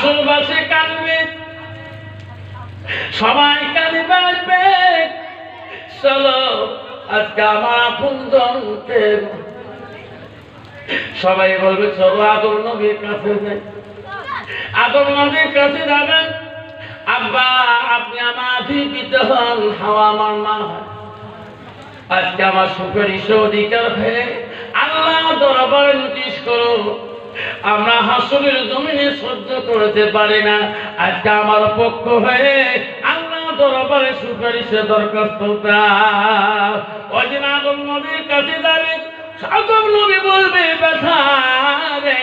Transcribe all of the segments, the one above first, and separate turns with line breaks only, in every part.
হাসরবাসী কাঁদবে, সবাই কাঁদবে, আসবে। চলো আজকে আমার আপনজনকে, সবাই বলবে চলো আদর নবীর কাছে যাই। আদর নবীর কাছে যাবেন। আব্বা আপনি আমার জীবিত হন, হাওয়া আমার মা হয়। আজকে আমার সুপারিশ অধিকার হয়ে আল্লাহ দরবারে নোটিশ করো, আমরা হাসরের জমিনে সহ্য করতে পারি না। আজকে আমার পক্ষ হয়ে আল্লাহ দরবারে সুপারিশের দরখাস্ত দাও। ওই দিন আদম নবীর কাছে যাবে, আদম নবী বলবে ব্যথা রে,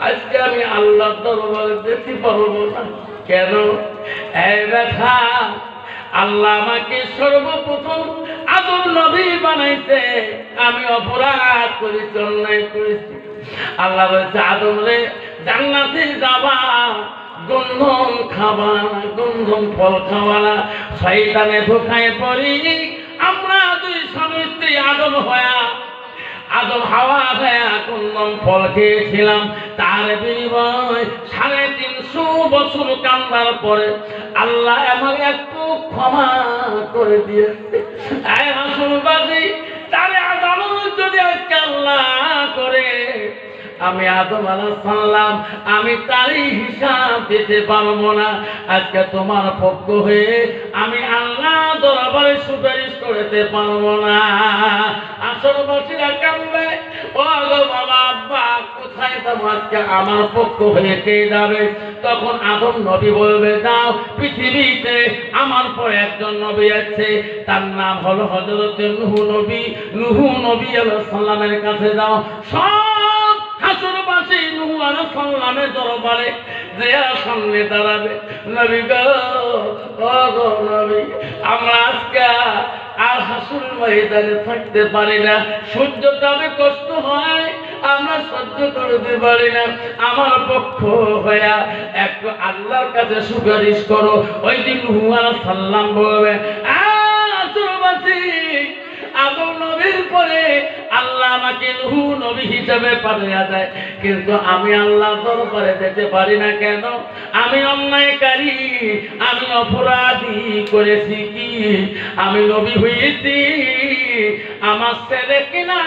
আজকে আমি আল্লাহ দরবারে যেতে পারবো না। কেন? এই ব্যথা, আল্লাহ আমাকে সর্বপ্রথম আদম নবী বানাইতে, আমি অপরাধ করেছি, অন্যায় করেছি। আল্লাহ বলছে আদম রে জান্নাতে যাবা, গন্ধম খাবা না, গন্ধম ফল খাওয়া না। শয়তানে ধোঁকায় পড়ি আমরা দুই স্বামী স্ত্রী আদম হয়া, আদম হাওয়া খায়া গন্ধম ফল খেয়েছিলাম। তার বিনিময় 350 বছর কান্দার পরে আল্লাহ আমাকে একটু ক্ষমা করে দিয়েছে। এই হাসরবাসী তারে আদম যদি আজকে আল্লাহ করে, আমি আদম আলাইহিস সালাম আমি তারই হিসাব দিতে পারবো না। আজকে তোমার পক্ষ হয়ে আমি আল্লাহ দরবারে সুপারিশ করতে পারবো না। হাসরবাসীরা কাঁদবে, ও গো বাবা আব্বা কোথায় যাবো, আজকে আমার পক্ষ হয়ে কে যাবে? তখন আদম নবী বলবে যাও, পৃথিবীতে আমার পর একজন নবী আছে, তার নাম হলো হযরত নূহ নবী। নূহ নবী আলাইহিস সালামের কাছে যাও। সব হাসরবাসী নূহ আলাইহিস সালামের দরবারে যেয়া সামনে দাঁড়াবে। নবী গো, ও গো নবী, আমরা আজকে আর হাসর ময়দানে থাকতে পারি না, সহ্য তবে কষ্ট হয়, আমরা সহ্য করতে পারি না। আমার পক্ষ হইয়া একটু আল্লাহর কাছে সুপারিশ করো। ওই দিন নূহ আলাইহিস সালাম বলবে হাসরবাসী আদম নবীর পরে আল্লাহ আমাকে নূহ নবী হিসেবে পাঠিয়ে দেয়, কিন্তু আমি আল্লাহ দরবারে যেতে পারি না। কেন? আমি অন্যায়কারী, আমি অপরাধী করেছি কি? আমি নবী হয়েছি, আমার ছেলে কিনা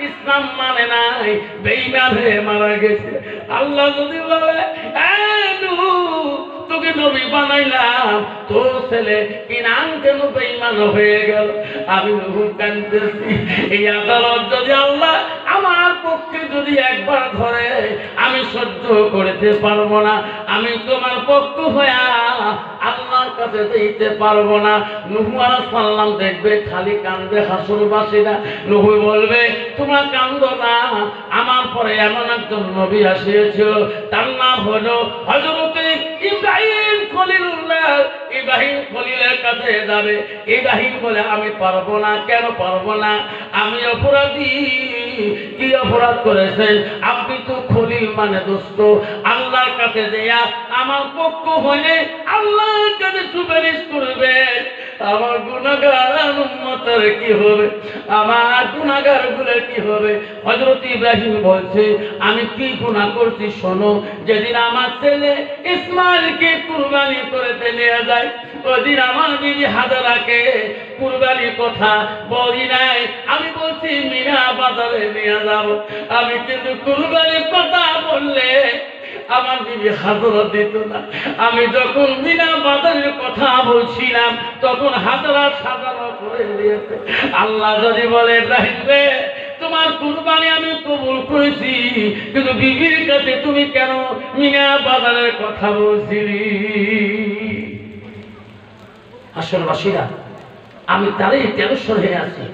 ইসলাম মানে নাই, বেঈমান হয়ে মারা গেছে। আল্লাহ যদি বলে তোকে নবী বানাইলাম, তোর ছেলে কিনান কেন বেঈমান হয়ে গেল? আমি নূহ কাঁদতেছি। এই আদালত যদি আল্লাহ আমার পক্ষে যদি একবার ধরে, আমি সহ্য করতে পারবো না। আমি তোমার পক্ষ হইয়া আল্লাহর কাছে যেতে পারবো না। নূহ আলাইহিস সালাম দেখবে খালি কান্দে হাসরবাসীরা। নূহ বলবে তোমরা কান্দো না, আমার পরে এমন একজন নবী আসিয়েছিল, তার নাম হলো হযরত ইব্রাহিম খলিলুল্লাহ। ইব্রাহিম খলিলের কাছে যাবে। ইব্রাহিম বলে আমি পারবো না। কেন পারবো না? আমি অপরাধী। কি অপরাধ করেছেন? আপনি তো খলিল মানে দোস্ত। আল্লাহর কাছে দেয়া আমার পক্ষ হয়ে আল্লাহর কাছে সুপারিশ করবে। আমার গুনাহগার উম্মতের কি হবে? আমার গুনাহগার গুলোর কি হবে? হযরত ইব্রাহিম বলছে আমি কি গুনাহ করছি শোনো। যেদিন আমার ছেলে ইসমাইলকে কুরবানি করতে নিয়ে যায়, ওদিন আমার বিবি হাজারাকে কুরবানির কথা বলি নাই, আমি বলছি মিনা বাজারে নিয়ে যাব। আমি কিন্তু কুরবানির কথা বললে আমার বিবি হাজারা দিত না। আমি যখন মিনা বাজারের কথা বলছিলাম তখন হাজারা সাজানো করে দিয়েছে। আল্লাহ যদি বলে ইব্রাহিম রে তোমার কুরবানি আমি কবুল করেছি, কিন্তু বিবির কাছে তুমি কেন মিনা বাজারের কথা বলছিলি? হাসরবাসীরা আমি তারই টেনশন হয়ে আছি।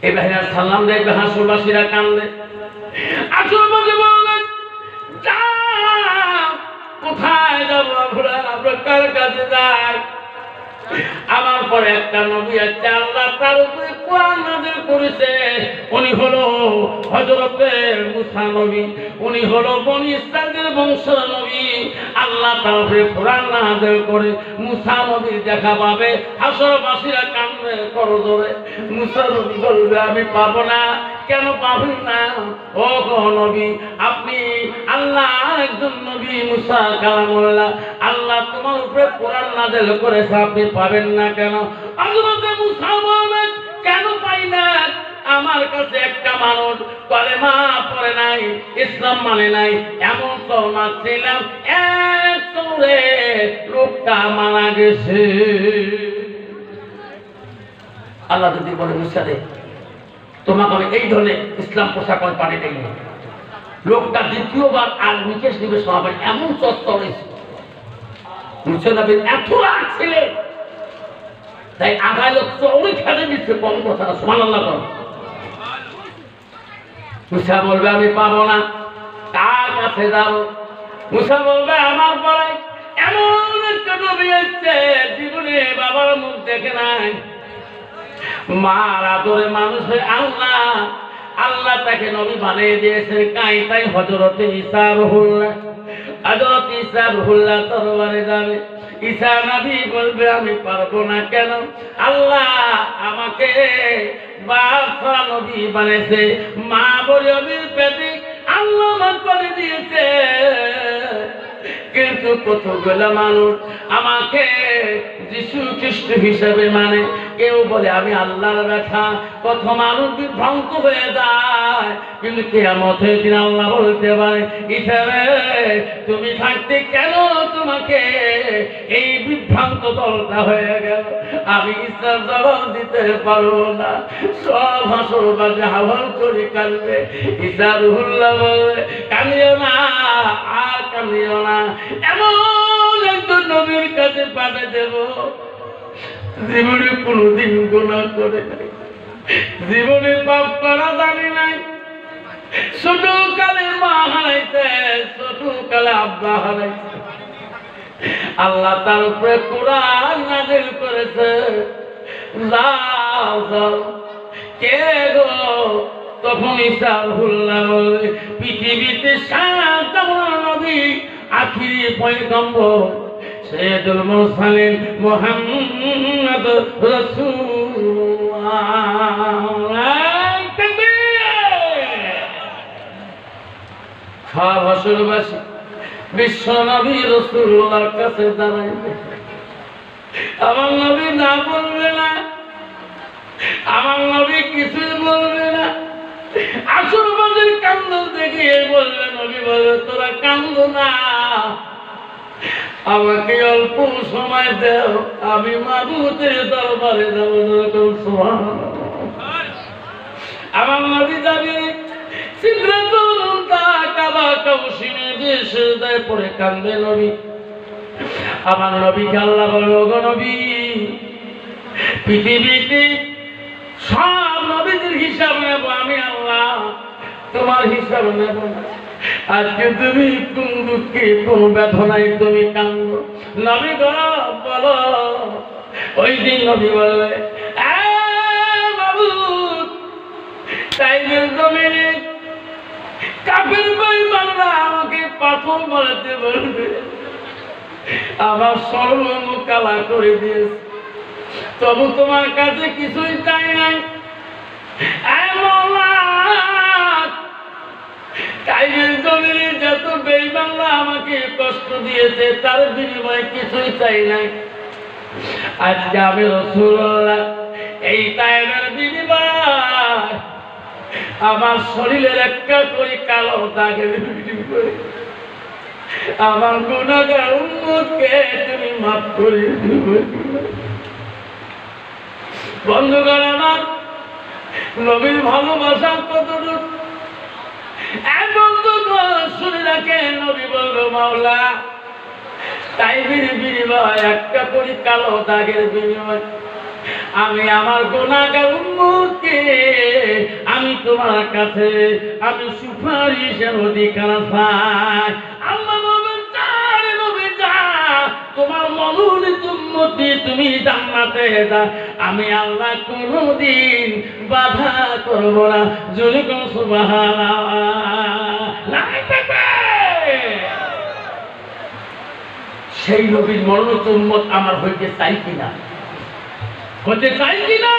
ইব্রাহিম আলাইহিস সালাম দেখবে হাসরবাসীরা কান্দে। হাসরবাসী বললেন যা, কোথায় যাবো আমরা? আমরা কার কাছে যাই? আমার পরে একটা নবী আছে, আল্লাহ তার উপরে কোরআন নাযিল করেছে। উনি হলো হযরত মুসা নবী। উনি হলো বনি ইসরাইলের বংশের নবী। আল্লাহ তার উপরে কোরআন নাযিল করে মুসা নবী দেখা পাবে। হাসরবাসীরা কান্দবে করজোরে। মুসা নবী বলবে আমি পাবো না। কেন পাবেন না? ও গো নবী, আপনি আল্লাহ একজন নবী মুসা কালামুল্লাহ, আল্লাহ তোমার উপরে কোরআন নাযিল করেছে, আপনি পাবেন না কেন? হযরত মুসা বলেন, কেন পাই না? আমার কাছে একটা মানুষ কলেমা পড়ে নাই, ইসলাম মানে নাই, এমন কলমা ছিলাম, এক চোরে লোকটা মারা গেছে। আল্লাহ যদি বলে মুসা রে, তোমাকে আমি এই ধরনের ইসলাম পোশাক আমি পানি দেই, লোকটা দ্বিতীয়বার আর নিকেশ নিবেশ হবে এমন চত্বর হয়েছে। মুসা নবীর এত রাগ ছিলেন, তাই আগায় লোক চৌড়ি খেতে দিচ্ছে, কম কথা না, সুবহানাল্লাহ। মুসা বলবে আমি পাবো না, কার কাছে যাবো? মুসা বলবে আমার পরে এমন একটা নবী এসেছে, জীবনে বাবার মুখ দেখে নাই, মার আদরে মানুষ হয়ে আল্লাহ আল্লাহ তাকে নবী বানিয়ে দিয়েছে। তাই হযরত ঈসা রুহুল্লাহ, হযরত ঈসা রুহুল্লাহ দরবারে যাবে। ঈসা নবী বলবে আমি পারবো না। কেন? আল্লাহ আমাকে বাবা নবী বানিয়েছে, মা মরিয়মের পেটে আল্লাহ আমাকে করে দিয়েছে, কিন্তু কতগুলো মানুষ আমাকে যিশু খ্রিস্ট হিসেবে মানে, কেউ বলে আমি আল্লাহর বেটা, কত মানুষ বিভ্রান্ত হয়ে যায়। কিন্তু কিয়ামতের দিন আল্লাহ বলতে পারে, ঈসা রে তুমি থাকতে কেন তোমাকে এই বিভ্রান্ত দলটা হয়ে গেল? আমি ঈসার জবাব দিতে পারবো না। সব হাসরবাদে হাওয়াল করে কাঁদবে। ঈসা রুহুল্লাহ বলে কাঁদিও না, আর কাঁদিও না, এমন একজন নবীর কাছে পাঠিয়ে দেব, জীবনে কোনদিন গুনাহ করে নাই, জীবনে পাপ করা জানি নাই, ছোটকালে মা হারাইছে, ছোটকালে আব্বা হারাইছে, আল্লাহ তার উপরে কোরআন নাযিল করেছে, যাও যাও। কে গো? তখন ঈসা রুহুল্লাহ বলে পৃথিবীতে সাত নবী, আখিরি পয়গম্বর সৈয়দুল মুরসালিন মুহাম্মদ রাসূলুল্লাহ। সব হাসরবাসী বিশ্ব নবী রাসূলুল্লাহর কাছে দাঁড়াইবে, আমার নবী না বলবে না, আমার নবী কিছুই বলবে না, আসরবাদের কান্দন দেখিয়ে বলবে, নবী বলবে তোরা কান্দো না, আমাকে অল্প সময় দাও, আমি মাবুদের দরবারে যাবো। আমার নবী যাবে সিদরাতুল মুনতাহা, কাবা কাউসিনে দিয়ে সিজদায় পড়ে কান্দে নবী। আমার নবীকে আল্লাহ বলল, গো নবী, পৃথিবীতে সব নবীদের হিসাব নেব আমি আল্লাহ, তোমার হিসাব নেব না। আজকে তুমি কোন দুঃখে কোন বেদনায় তুমি কান্দো, নবী গো বলো। ওই দিন নবী বলবে, বাবু তাইদের জমিনে কাফের বেঈমানরা আমাকে পাথর মারতে বলবে, আমার সর্বমুখ কালা করে দিয়েছে, তবু তোমার কাছে কিছুই চাই নাই। কাইদের জমিনে যত বেঈমানরা আমাকে কষ্ট দিয়েছে, তার বিনিময়ে কিছুই চাই নাই। আজকে আমি রাসূলুল্লাহ এই তায়েবের বিনিময় আমার শরীরের একটা করে কালো দাগের বিনিময়ে আমার গুনাহগার উম্মতকে তুমি মাফ করে দিবে। বন্ধুগণ আমার, নবীর ভালোবাসা কতটুক বন্ধুগণ শুনে রাখেন। নবী বলল, মাওলা তাইবের বিনিময় একটা করে কালো দাগের বিনিময় আমি আমার গুনাহগার উম্মতকে আমি তোমার কাছে আমি সুপারিশের অধিকার পাই। আল্লাহ বলেন, তারে নবী যা, তোমার মনোনীত উম্মতকে তুমি জান্নাতে যা, আমি আল্লাহ কোনদিন বাধা করব না। জোরে কোন সুবহানাল্লাহ। সেই নবীর মনোনীত উম্মত আমার হইতে চাই কিনা, হতে চাই কিনা,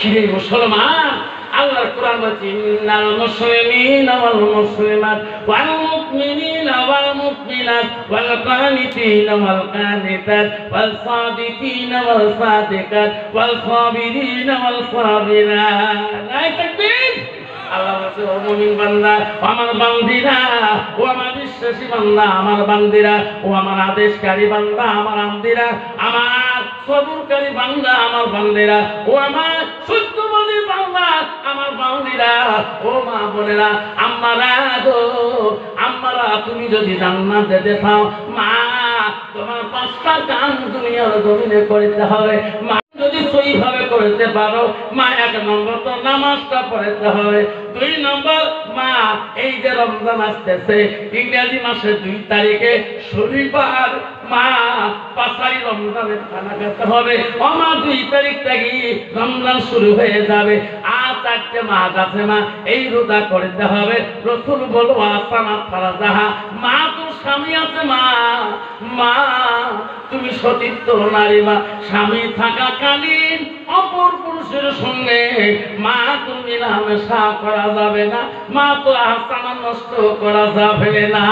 কিরে মুসলমান, আল্লাহর কোরআন বলছে ইন্নাল মুসলিমিনা ওয়াল মুসলিমাত ওয়াল মুমিনিনা ওয়াল মুমিনাত ওয়াল কানিতিনা ওয়াল কানিতাত ওয়াল সাদিকিনা ওয়াল সাদিকাত ওয়াল সাবিরিনা ওয়াল সাবিরাত। নাই তাকবীর। আল্লাহ বলছে ও মুমিন বান্দা, আমার বান্দিরা, ও আমার বিশ্বাসী বান্দা, আমার বান্দিরা, ও আমার আদেশকারী বান্দা, আমার বান্দিরা, আমার সবরকারী বান্দা, আমার বান্দিরা, ও আমার সত্যবাদী বান্দা, আমার বান্দিরা, ও মা বোনেরা, আম্মারা গো, আম্মারা, তুমি যদি জান্নাত যেতে চাও, মা তোমার 5টা কাজ দুনিয়ার জমিনে করতে হবে। মা যদি সহিভাবে করতে পারো, মা 1 নম্বর তো নামাজটা পড়তে হবে। 2 নম্বর, মা এই যে রমজান আসতেছে, ইংরেজি মাসের 2 তারিখে শনিবার, মা পাঁচাই রমজানের খানা খেতে হবে। মা 2 তারিখ থেকে রমজান শুরু হয়ে যাবে। আর 4টে মাস আছে মা, এই রোজা করতে হবে। রসুল বলো আসানা ফারাজাহা, মা তোর স্বামী আছে মা, মা তুমি সতীর্থ নারী, মা স্বামী থাকাকালীন অপর পুরুষের সঙ্গে মা তুমি মেলামেশা করা যাবে না, মা তো আসানা নষ্ট করা যাবে না।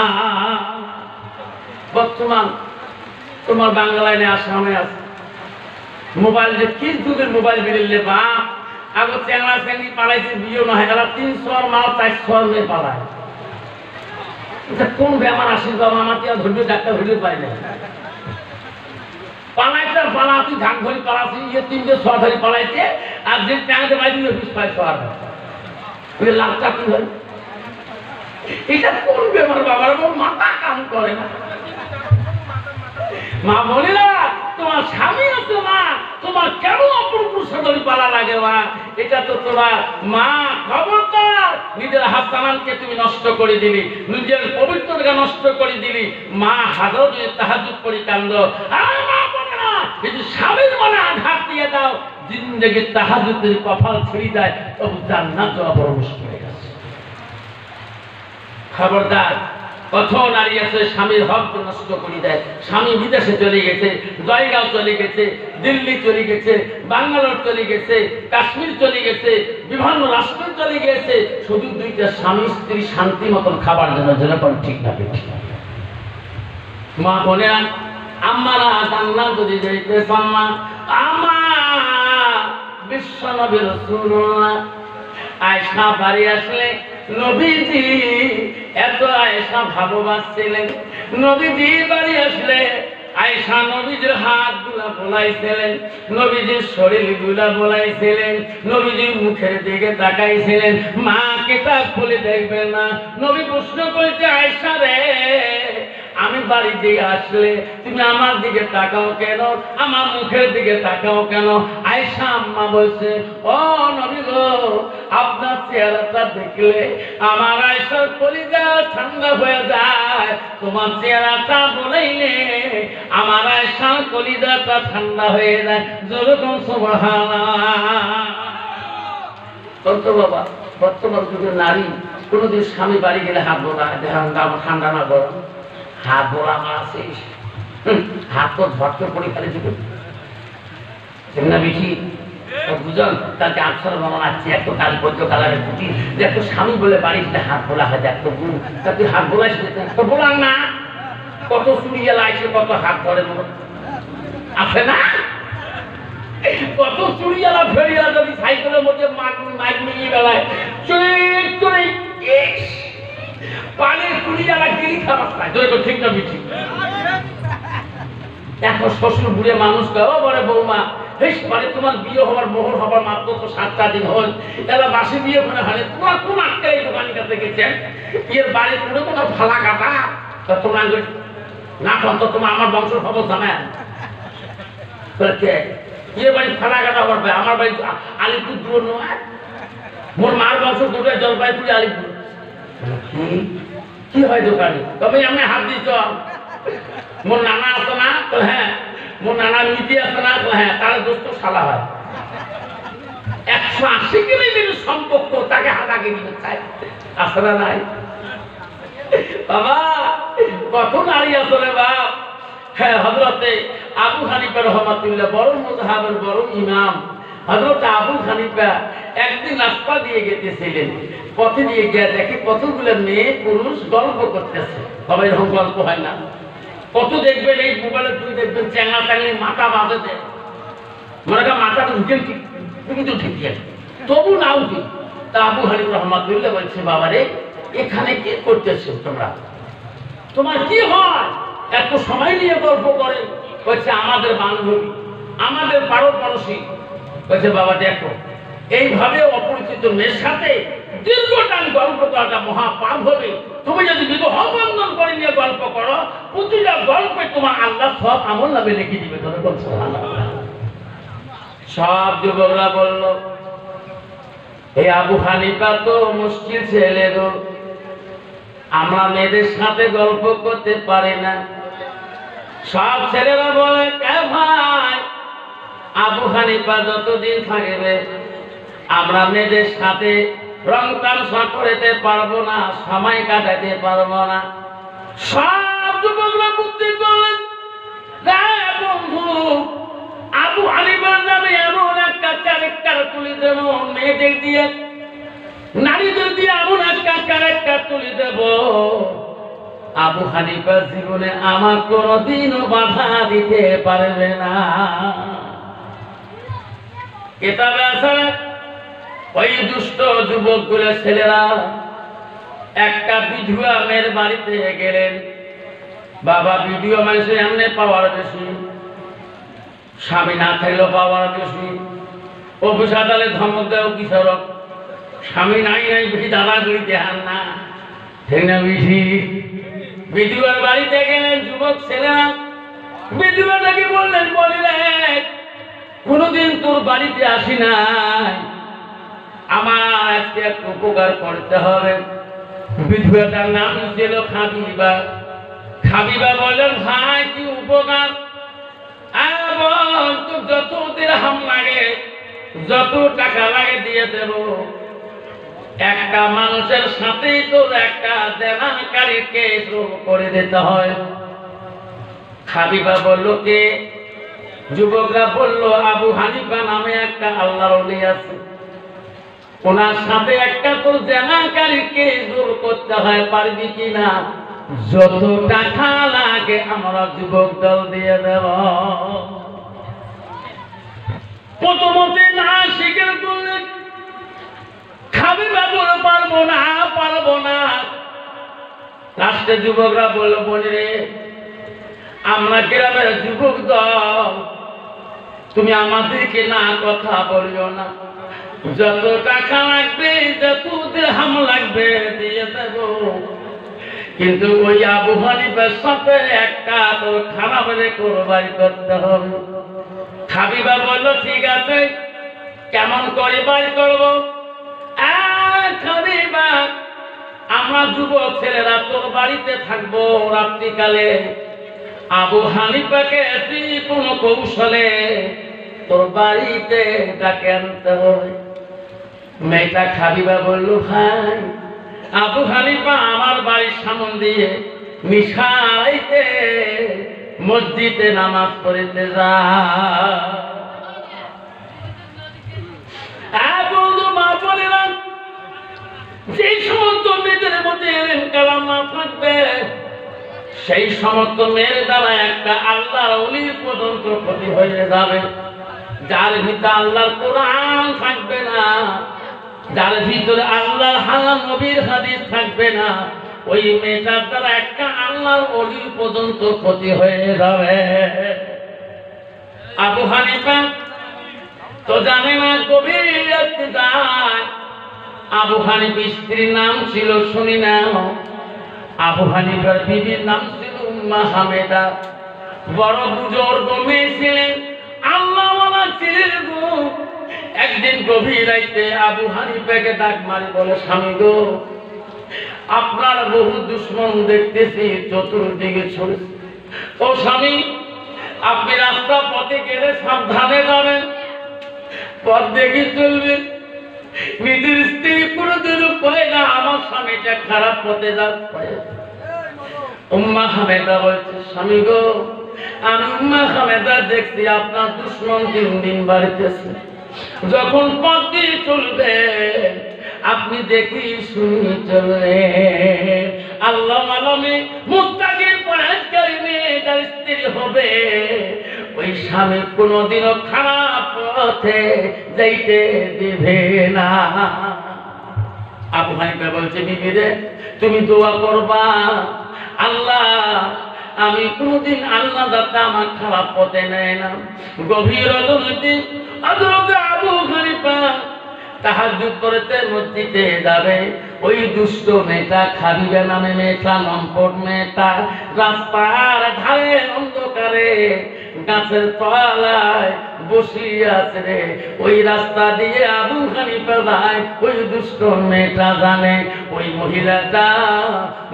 বর্তমান তোমার বাংলায় আসামে আছে মোবাইল, যে কি যুগের মোবাইল বেরিয়ে বা আগে চ্যাংড়া চ্যাংড়ি পালাইছে, বিয়ে না হয়, এরা 300 মাল 400 মেয়ে পালায়। কোন বেমার আসিস বাবা, আমার ধৈর্য ডাক্তার ধৈর্য পাই না। পালাইতে পালা, তুই ধান ধরি পালাচ্ছি, 3 শ ধরি পালাইছে, আর যে ট্যাংতে বাইরে 20-22 লাখটা কি হয়? এটা কোন বেমার বাবার, মাথা কাম করে না। মা বলে না, তোমার স্বামী আছে মা, তোমার কেন অপর পুরুষের ধরি পালা লাগে মা? এটা তো তোমার মা। খবরদার, নিজের হাসানানকে তুমি নষ্ট করে দিলি, নিজের পবিত্রতাকে নষ্ট করে দিলি। মা হাজার যদি তাহাজ্জুদ পড়ি কান্দ, আর মা বলে না, যদি স্বামীর মনে আঘাত দিয়ে দাও, জিন্দেগি তাহাজ্জুদের কপাল ছিঁড়ে যায়, তবু জান্নাত যাওয়া বড় মুশকিল হয়ে গেছে। খবরদার, কত নারী আছে স্বামীর হক নষ্ট করে দেয়। স্বামী বিদেশে চলে গেছে, জয়গাঁও চলে গেছে, দিল্লি চলে গেছে, বাঙ্গালোর চলে গেছে, কাশ্মীর চলে গেছে, বিভিন্ন রাষ্ট্রে চলে গেছে, শুধু 2টা স্বামী স্ত্রী শান্তি মতন খাবার জন্য, যেরকম ঠিক না ঠিক। মা বোনেরা, আম্মারা জান্নাত যদি যাইতে চান, মা আমার বিশ্ব নবী রাসূলুল্লাহ আয়েশা বাড়ি আসলে নবীজি এত আয়েশা ভালোবাসছিলেন। নবীজি বাড়ি আসলে আয়েশা নবীজির হাত গুলা বোলাইছিলেন, নবীজির শরীর গুলা বোলাইছিলেন, নবীজির মুখের দিকে তাকাইছিলেন। মা কিতাব খুলে দেখবেন না। নবী প্রশ্ন করেছে, আয়েশা রে, আমি বাড়ির দিকে আসলে তুমি আমার দিকে তাকাও কেন, আমার মুখের দিকে তাকাও কেন? আয়েশা আম্মা বলছে, ও নবী গো, আপনার চেহারাটা দেখলে আমার আয়েশার কলিজা ঠান্ডা হয়ে যায়। তোমার চেহারাটা বলাইলে আমার আয়েশার কলিজাটা ঠান্ডা হয়ে যায়। যেরকম সুবহানাল্লাহ। কত বাবা, বর্তমান যুগের নারী কোনোদিন স্বামী বাড়ি গেলে হাত বোলা, ঠান্ডা না গরম, হাত বোলা আমার আছে, হাত তো ঝটকে পড়ে ফেলে দিবে না বেশি বুঝল। তাকে 800 মনে আছে এত কাল বৈদ্য কালারের পুঁটি, যে একটু স্বামী বলে বাড়িতে হাত বোলা হয়, এত গুণ, তা তুই হাত বোলাইস তো বোলার না। কত চুরিয়ালা আছে, কত হাত ধরে আছে না, কত চুরিয়ালা ফেরিয়ালা যদি সাইকেলের মধ্যে মাইক নিয়ে বেলায় চুরি চুরি পানির চুরিয়ালা গিরি খাবার খায়, ঠিক না বিঠি। এখন শ্বশুর বুড়ে মানুষ গাও বলে, বৌমা মানে তোমার বিয়ে হবার মোহর হবার মাত্র তো 7টা দিন হল, এবার বাসি বিয়ে করে হয়, তোমার কোন আটকে এই দোকানের কাছে গেছে, এর বাড়ি করে কোনো ফালা কাটা তোমরা না তো তোমার আমার বংশের খবর জানেন। এর বাড়ি ফালা কাটা করবে, আমার বাড়ি আলিপুর দূর নয়, মোর মার বংশ দূরে জলপাইগুড়ি আলিপুর। কি হয় দোকানে? তবে আমি হাত দিচ্ছ, মোর নানা আছে না? হ্যাঁ। মোর নানা নীতি আছে না? হ্যাঁ। তার দোস্ত শালা হয়, 180 কিলোমিটার সম্পর্ক, তাকে হাতাকে দিতে চাই, আছে না নাই? বাবা কত নারী আছে রে বাপ। হ্যাঁ, হযরতে আবু হানিফা রাহমাতুল্লাহ বড় মুযহাবের বড় ইমাম, হযরত আবু হানিফা একদিন রাস্তা দিয়ে গেতেছিলেন, পথে দিয়ে গিয়ে দেখে কতগুলো মেয়ে পুরুষ গল্প করতেছে। সবাই এরকম গল্প হয় না? কত দেখবেন এই মোবাইলে, তুই দেখবেন চ্যাংলা চ্যাংলি মাথা বাঁধে দেয়, মনে করেন মাথাটা ঢুকে কিন্তু ঠিক আছে, তবু নাও কি। তা আবু হানিফ রহমাতুল্লাহ বলছে, বাবা রে, এখানে কি করতেছো তোমরা? তোমার কি হয় এত সময় নিয়ে গল্প করে? বলছে আমাদের বান্ধবী, আমাদের পাড়োশী। বলছে বাবা দেখো, এইভাবে অপরিচিত মেয়ের সাথে দীর্ঘটান গল্প করাটা মহাপাপ হবে। তুমি যদি বিবাহ বন্ধন করে নিয়ে গল্প করো, প্রতিটা গল্পে তোমার আল্লাহ সব আমল নামে লিখে দিবে। সব যুবকরা বলল, এই আবু হানিফা তো মুশকিল ছেলে গো, আমরা মেয়েদের সাথে গল্প করতে পারি না। সব ছেলেরা বলে, ভাই আবু হানিফা যতদিন থাকবে আমরা মেয়েদের সাথে রং তামসা করতে পারবো না, সময় কাটাতে পারবো না। সব যুবকরা বুদ্ধি করলেন, বন্ধু আবু হানিফার নামে এমন একটা ক্যারেক্টার তুলে দেব, মেয়েদের দিয়ে নারীদের দিয়ে এমন একটা ক্যারেক্টার তুলে দেব, আবু হানিফার জীবনে আমার কোনদিনও বাধা দিতে পারবে না। কিতাবে আছে, ওই দুষ্ট যুবকগুলো ছেলেরা একটা বিধবা মেয়ের বাড়িতে গেলেন। বাবা, বিধবা মানুষের এমনি পাওয়ার বেশি, স্বামী না থাকলেও পাওয়ার বেশি। অফিস আদালে ধমক দেও বিচারক, স্বামী নাই নাই বেশি দাদাগিরি দেখান না, ঠিক না? বেশি বিধবার বাড়িতে গেলেন যুবক ছেলেরা। বিধবাটাকে বললেন, বলিলেন কোনদিন তোর বাড়িতে আসি নাই, আমার আজকে একটু উপকার করতে হবে। বিধবাটার নাম ছিল খাবিবা। খাবিবা বললেন, ভাই কি উপকার? তোর যত দিরহাম লাগে, যত টাকা লাগে দিয়ে দেব। একটা মানুষের সাথেই তোর একটা জেনাকারীর কেস করে দিতে হয়। খাবিবা বলল, কে? যুবকরা বলল, আবু হানিফা নামে একটা আল্লাহর ওলি আছে, ওনার সাথে একটা তোর জেনাকারীর কেস করতে হয়, পারবি কিনা? যত টাকা লাগে আমরা যুবক দল দিয়ে দেব। প্রথমতে না স্বীকার করলেন। খাবিবা বলে, পারবো না, পারবো না। লাস্টে যুবকরা বলল, বলি রে, আমরা গ্রামের যুবক দল, তুমি আমাদেরকে না কথা বলিও না, যত টাকা লাগবে, যত দিরহাম লাগবে দিয়ে দেব, কিন্তু ওই আবু হানিফার সাথে একটা তোর খারাপ কোরবানি করতে হবে। খাবিবা বলল, ঠিক আছে, কেমন করে বাড়ি করবো? খাবিবা, আমরা যুবক ছেলেরা তোর বাড়িতে থাকবো, রাত্রিকালে আবু হানিফাকে তুই কোন কৌশলে তোর বাড়িতে ডাকে আনতে হবে। মেয়েটা খাবিবা বলল, ভাই আবু হানিফা আমার বাড়ির সামন দিয়ে মিশাইতে মসজিদে নামাজ পড়িতে যা। বন্ধু, মা বলিলাম, যে সমস্ত মেয়েদের মধ্যে কালাম না থাকবে, সেই সমস্ত মেয়ের দ্বারা একটা আল্লাহর ওলির পর্যন্ত ক্ষতি হয়ে যাবে। যার ভিতরে আল্লাহর কোরআন থাকবে না, যার ভিতরে আল্লাহর হালাল নবীর হাদিস থাকবে না, ওই মেয়েটার দ্বারা একটা আল্লাহর ওলির পর্যন্ত ক্ষতি হয়ে যাবে। আবু হানিফা তো জানে না, গভীর রাতে যায়। আবু হানিফার স্ত্রীর নাম ছিল, শুনি না, আবু হানিফার বিবির নাম ছিল উম্মা হামেদা। বড় বুজুর্গ মেয়ে ছিলেন, আল্লাহওয়ালা ছিলেন গো। একদিন গভীর রাতে আবু হানিফাকে ডাক মারি বলে, স্বামী গো, আপনার বহু দুশ্মন দেখতেছি চতুর্দিকে ছড়েছে। ও স্বামী, আপনি রাস্তা পথে গেলে সাবধানে যাবেন, পথ দেখে চলবেন। নিজের স্ত্রী কোনদিন কয় না আমার স্বামীটা খারাপ পথে যাচ্ছে। উম্মা হামেদা বলছে, স্বামী গো, আমি উম্মা হামেদা দেখছি আপনার দুশ্মন দিন দিন বাড়িতেছে। যখন পথ দিয়ে চলবে আপনি দেখি শুনি চলবে। আল্লাহ মালমে মুত্তাকির পরহেজগারী মেয়েটার স্ত্রী হবে, ওই স্বামী কোনোদিনও খারাপ পথে যাইতে দিবে না। আবু হানিফা বলছে, বিবি রে তুমি দোয়া করবা, আল্লাহ আমি কোনদিন আল্লাহ দাতা আমার খারাপ পথে নেয় না। গভীর রজনীতে হযরত আবু হানিফা তাহাজ্জুদ করতে মসজিদে যাবে। ওই দুষ্ট মেয়েটা, খাদিজা নামে মেয়েটা, লম্পট মেয়েটা রাস্তার ধারে অন্ধকারে গাছের তলায় বসিয়ে আছে রে। ওই রাস্তা দিয়ে আবু হানিফা যায়, ওই দুষ্ট মেয়েটা জানে ওই মহিলাটা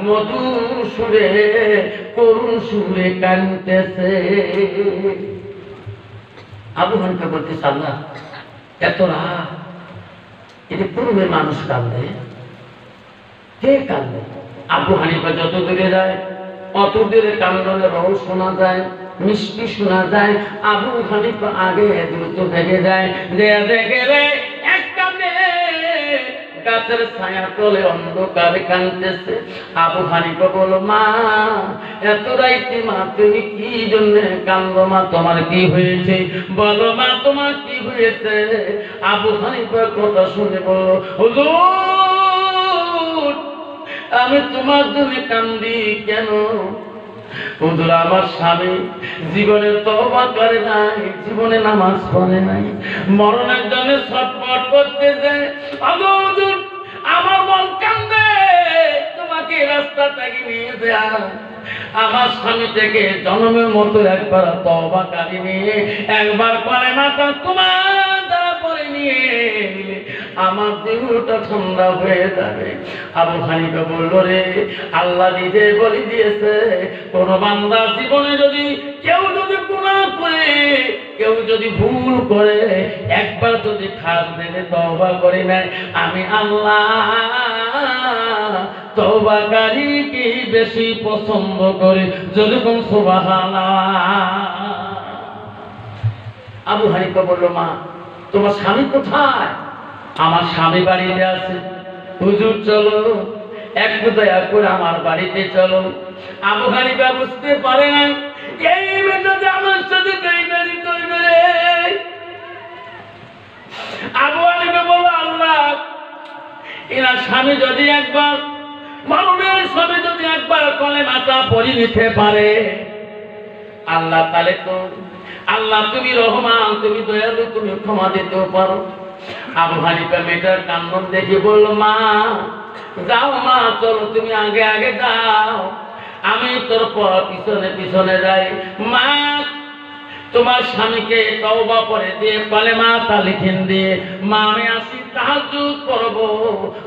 মধুর সুরে করুণ সুরে কাঁদতেছে। আবু হানিফা বলতেছে, আল্লাহ এত রাত, এটা পূর্বে মানুষ কাঁদে, কে কাঁদে? আবু হানিফা যত দূরে যায় অত দূরে কান্দনের রং শোনা যায়, মিষ্টি শোনা যায়। আবু হানিফা আগে দ্রুত ভেগে যায়, দেখে একটা মেয়ে গাছের ছায়া তলে অন্ধকারে কাঁদতেছে। আবু হানিফা বলল, মা এত রাইতে মা তুমি কি জন্য কান্দো? মা তোমার কি হয়েছে বলো, মা তোমার কি হয়েছে? আবু হানিফার কথা শুনে বলল, হুজুর আমি তোমার জন্য কান্দি কেন? হুজুর আমার স্বামী জীবনে তওবা করে নাই, জীবনে নামাজ পড়ে নাই, মরণের জন্য ছটফট করতেছে। হুজুর আমার মন কান্দে, তোমাকে রাস্তা থেকে নিয়ে যায়। আমার স্বামী থেকে জন্মের মতো একবার তওবা করিনি, একবার কালেমাটা তোমার দ্বারা পড়ে নিয়ে আমার দেহটা ঠান্ডা হয়ে যাবে। আবু হানিফা বলল, রে আল্লাহ নিজে বলে দিয়েছে, কোন বান্দা জীবনে যদি কেউ যদি গুনাহ করে, কেউ যদি ভুল করে, একবার যদি খাস দিলে তওবা করে নেয়, আমি আল্লাহ তওবাকারীকে বেশি পছন্দ করি। যেরকম সুবহানাল্লাহ। আবু হানিফা বলল, মা তোমার স্বামী কোথায়? আমার স্বামী বাড়িতে আছে। হুজুর চলো একটু দয়া করে আমার বাড়িতে চলো। আবু হানিফা বুঝতে পারে না এই মেয়েটা আমার সাথে বেইমানি করবে রে। আবু হানিফা বলল, আল্লাহ এনার স্বামী যদি একবার, মানবের স্বামী যদি একবার কলেমাটা পড়ে নিতে পারে, আল্লাহ তাহলে তো আল্লাহ তুমি রহমান, তুমি দয়ালু, তুমি ক্ষমা দিতেও পারো। আবু হানিফা মেয়েটার কান্না দেখে বলল, মা যাও মা, চলো তুমি আগে আগে যাও, আমি তোর পিছনে পিছনে যাই। মা তোমার স্বামীকে তওবা পড়ে দিয়ে কালেমাটা লিখেন দিয়ে মা আমি আসি, তাহাজ্জুদ করব।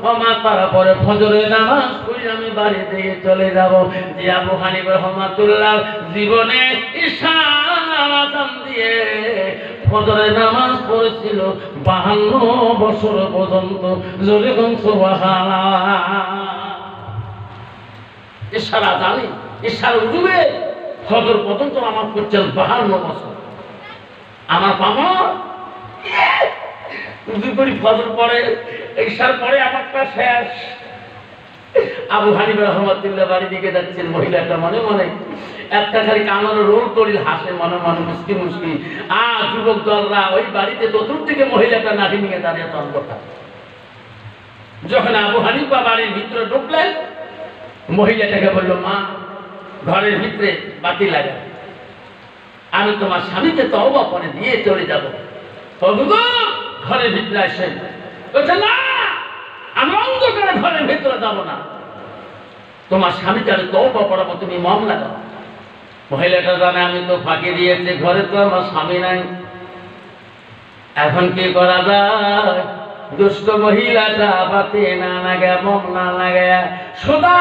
ও মা তারপরে ফজরের নামাজ পড়ে আমি বাড়ি দিয়ে চলে যাব। যে আবু হানিফা রাহমাতুল্লাহ জীবনে ইশার আযান দিয়ে ফজরের নামাজ পড়েছিল 52 বছর পর্যন্ত। জোরে কোন সুবহানাল্লাহ। ইশার আযানে, ইশার উজুবে ফজর পর্যন্ত নামাজ পড়ছেন 52 বছর। আমার বাবা উজু করি ফজর পরে, ইশার পরে আমারটা শেষ। আবু হানিফা রাহমাতুল্লাহ বাড়ি দিকে যাচ্ছেন, মহিলাটা মনে মনে একটা খালি কামানো রোল করিল হাসে মনে মনে মুস্কি মুস্কি। যুবক দলরা ওই বাড়িতে চতুর্দিকে মহিলাটা নাটি নিয়ে দাঁড়িয়ে তন্ত্রটা। যখন আবু হানিফা বাড়ির ভিতরে ঢুকলেন, মহিলাটাকে বলল, মা ঘরের ভিতরে বাতি লাগা, আমি তোমার স্বামীকে তওবা করে দিয়ে চলে যাব। ঘরের ভিতরে আসেন। বলছে, না আমি অন্ধকারে ঘরের ভিতরে যাব না, তোমার স্বামীকে আমি তওবা করাবো, তুমি মম লাগাও। মহিলাটা জানে আমি তো ফাঁকি দিয়েছি, ঘরে তো আমার স্বামী নাই, এখন কি করা যায়? দুষ্ট মহিলাটা বাতি না লাগায়, মম না লাগায় সোজা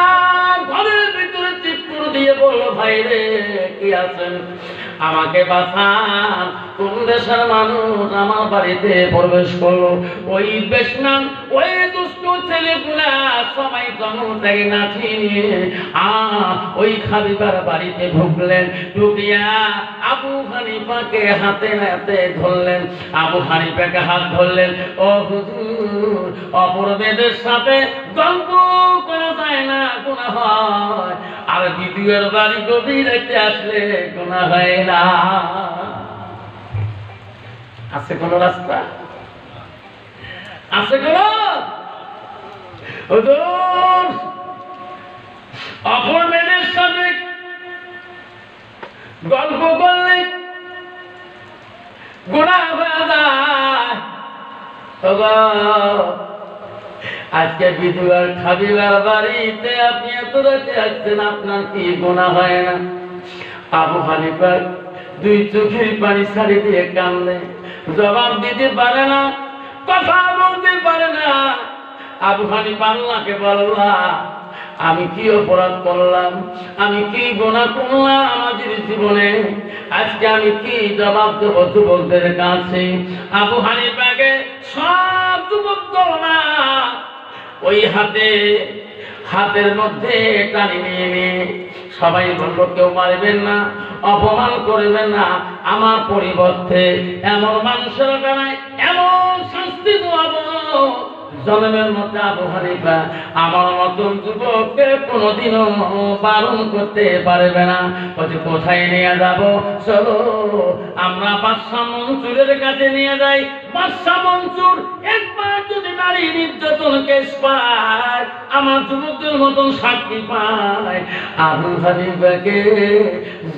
ঘরের ভিতরে চিৎকার দিয়ে বলল, ভাই রে কি আছেন, আমাকে বাঁচান, কোন দেশের মানুষ আমার বাড়িতে প্রবেশ করলো? ওই বেশমান, ওই দুষ্ট ছেলেগুলা সবাই জন্ম থেকে নাচি নিয়ে ওই খালিফার বাড়িতে ঢুকলেন। ঢুকিয়া আবু হানিফাকে হাতে হাতে ধরলেন। আবু হানিফাকে হাত ধরলেন। ও হুজুর, অপরাধীদের সাথে গল্প করা যায় না, গুনাহ হয়। আর দ্বিতীয় বাড়ি গভীর রাতে আসলে গুনাহ হয় না। আছে কোন রাস্তা? আছে কোন? হুজুর, অপরাধীদের সাথে গল্প করলে গুনাহ হয়ে যায়। আজকে বিধবার খাবিবার বাড়িতে আপনি এত রাতে আসছেন, আপনার কি গুনাহ হয় না? আবু হানিফা দুই চোখের পানি ছাড়ি দিয়ে কান্দে, জবাব দিতে পারে না, কথা বলতে পারে না। আবু হানিফা আল্লাহকে বললা, আমি কি অপরাধ করলাম, আমি কি গুনাহ করলাম আমাদের জীবনে, আজকে আমি কি জবাব দেব যুবকদের কাছে? আবু হানিফাকে সব যুবক না ওই হাতের মধ্যে টানি নিয়ে সবাই বলল, কেউ মারবেন না, অপমান করবেন না, আমার পরিবর্তে এমন মানুষের দ্বারাই এমন শাস্তি দেওয়াবো জন্মের মধ্যে আবু হানিফা আমার মতন যুবককে কোনোদিনও বারণ করতে পারবে না। কোথায় নিয়ে যাব? চলো আমরা বাদশাহ মনসুরের কাছে নিয়ে যাই। বাদশাহ মনসুর একবার যদি নারী নির্যাতন কেস পায়, আমার যুবকদের মতন সাক্ষী পায়, আবু হানিফাকে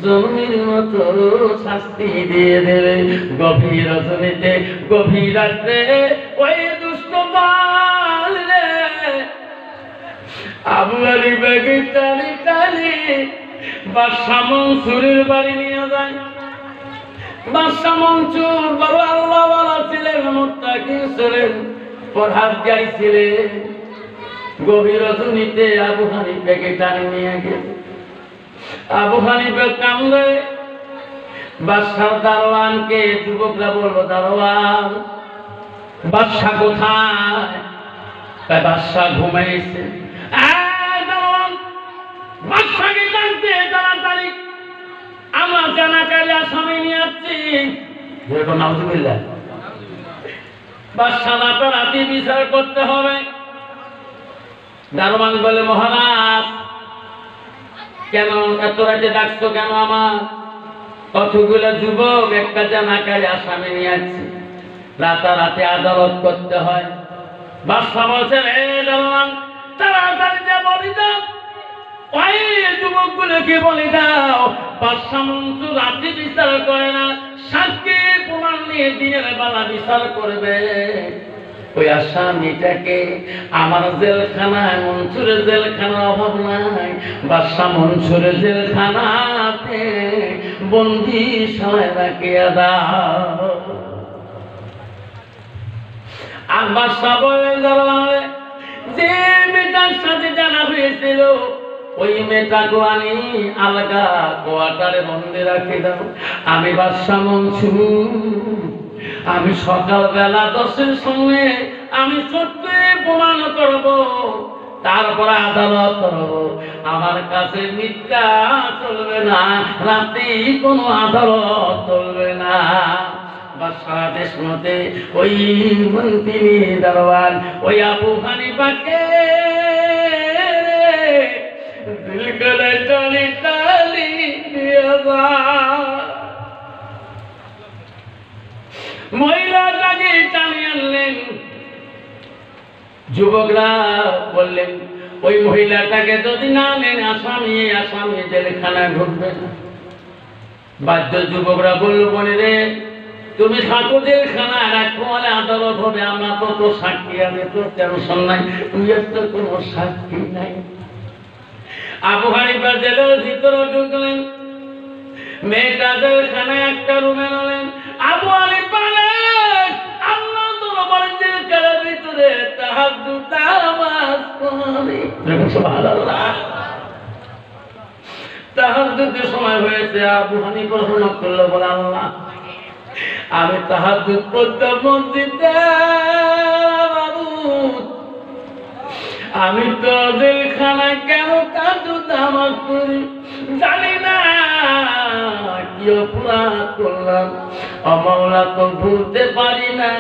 জমির মতো শাস্তি দিয়ে দেবে। গভীর রজনীতে, গভীর রাত্রে ওই দুষ্ট আবু হানিফাকে টানি টানি বাদশাহ মনসুরের বাড়ি নিয়ে যায়। বাদশাহ মনসুর বড় আল্লাহওয়ালা ছিলেন, মুত্তাকি ছিলেন, পরহেজগার ছিলেন। গভীর রজনীতে আবু হানিফাকে টানি নিয়ে গেছে। আবু হানিফা কান্দে। বাদশাহ দারোয়ানকে যুবকরা বলল, দারোয়ান, বাদশাহ কোথায়? বাদশাহ ঘুমাইছে। বাদশাকে জানতে তাড়াতাড়ি আমরা জানাকারী আসামি নিয়ে আসছি। বাদশাহ রাতারাতি বিচার করতে হবে। দারোয়ান বলে, মহারাজ, কেন এত রাতে ডাকছো কেন? আমার কতগুলো যুবক একটা জানাকারী আসামি নিয়ে আসছি, রাতারাতি আদালত করতে হয়। বাদশাহ বলছেন, দারোয়ান, তাড়াতাড়ি যা বলি দাও, ওই যুবকগুলোকে বলে দাও বাদশাহ মনসুর রাতে বিচার করে না, সাক্ষী প্রমাণ নিয়ে দিনের বেলা বিচার করবে। ওই আসামিটাকে আমার জেলখানায়, মনসুরের জেলখানার অভাব নাই, বাদশাহ মনসুরের জেলখানাতে বন্দিশালায় রাখিয়া দাও। আর বাদশাহ বলে, যে মেয়েটার সাথে জানা হয়েছিল ওই মেয়েটাকে আনি আলগা কোয়ার্টারে বন্দি রাখি দাও। আমি বাদশাহ মনসুর, আমি সকালবেলা 10-এর সময় আমি সত্যি প্রমাণ করব, তারপর আদালত করব। আমার কাছে মিথ্যা চলবে না, রাতে কোনো আদালত চলবে না। বাদশাহ আদেশ মতে ওই মন্ত্রী দারোয়ান ওই আবু হানিফাকে দিল গলে টানি টানি দিয়ে মহিলাটাকে টানি আনলেন। যুবকরা বললেন, ওই মহিলাটাকে যদি না নেন আসামি জেলখানায় ঢুকবে না। বাধ্য যুবকরা বলল, বলে রে তুমি থাকো জেলখানায়, রাখো, আদালত হবে, আমরা তো সাক্ষী আছে, তো টেনশন নাই, তুই তো কোনো সাক্ষী নাই। আবু হানিফা জেলের ভিতরে ঢুকলেন। মেয়েটা জেলখানায় একটা রুমে নিলেন। আবু হানিফা আল্লাহ দরবারে জেলখানার ভিতরে তাহাজ্জুদ নামাজ পড়ে। সুবহানাল্লাহ। তাহাজ্জুদের সময় হয়েছে। আবু হানিফা রাহমাতুল্লাহ বলে, আল্লাহ আমি তাহাজ্জুদ পড়তে মসজিদে, বাবু আমি তো জেলখানা কেন কাঁদু তামাক করি জানি না, কি অপরাধ করলাম মাওলা তো ভুলতে পারি না।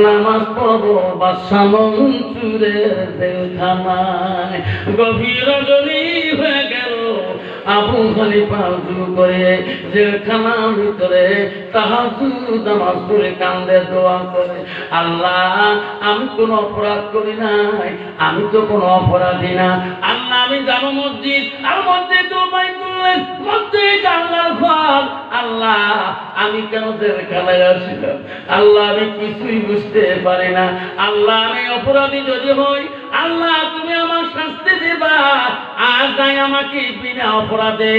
নামাজ পড়বো বাদশা মনসুরের জেলখানায়, গভীর রজনী হয়ে গেল, আবু খলিফা শুরু করে জেলখানার ভিতরে তাহাজ্জুদ নামাজ পড়ে কান্দে দোয়া করে, আল্লাহ আমি কোনো অপরাধ করি নাই, আমি তো কোনো অপরাধী না আল্লাহ, আমি যাবো মসজিদ, আর মসজিদ তোমায় করলেন মসজিদ আল্লাহর ঘর, আল্লাহ আমি কেন জেলখানায় আসিলাম, আল্লাহ আমি কিছুই বুঝতে পারি না, আল্লাহ আমি অপরাধী যদি হই আল্লাহ তুমি আমার শাস্তি দিবা, আর তাই আমাকে বিনা অপরাধে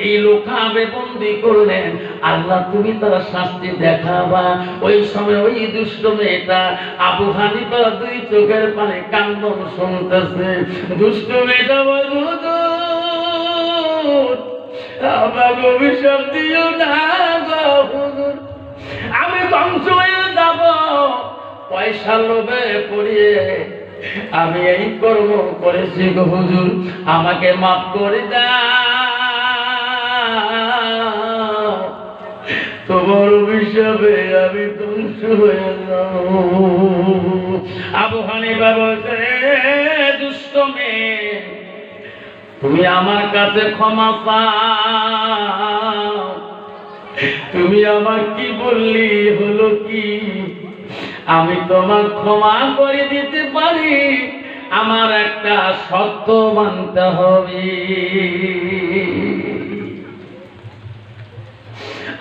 এই লোকাবে বন্দী করলেন, আল্লাহ তুমি তার শাস্তি দেখাবা। ওই সময় ওই দুষ্ট মেয়েটা আবু হানিফা দুই চোখের পানে কান্দন শুনতেছে, দুষ্ট মেয়েটা বলল আমাকে অভিশাপ দিও না গো হুজুর, আমি ধ্বংস হয়ে যাব, পয়সার লোভে পড়িয়ে আমি এই কর্ম করেছি গো হুজুর, আমাকে মাফ করে দাও, তোমার অভিশাপে আমি ধ্বংস হয়ে যাব। আবু হানিফা বলছে, দুষ্ট মেয়ে তুমি আমার কাছে ক্ষমা চাও, তুমি আমার কি বললি হলো কি, আমি তোমার ক্ষমা করে দিতে পারি, আমার একটা শর্ত মানতে হবে।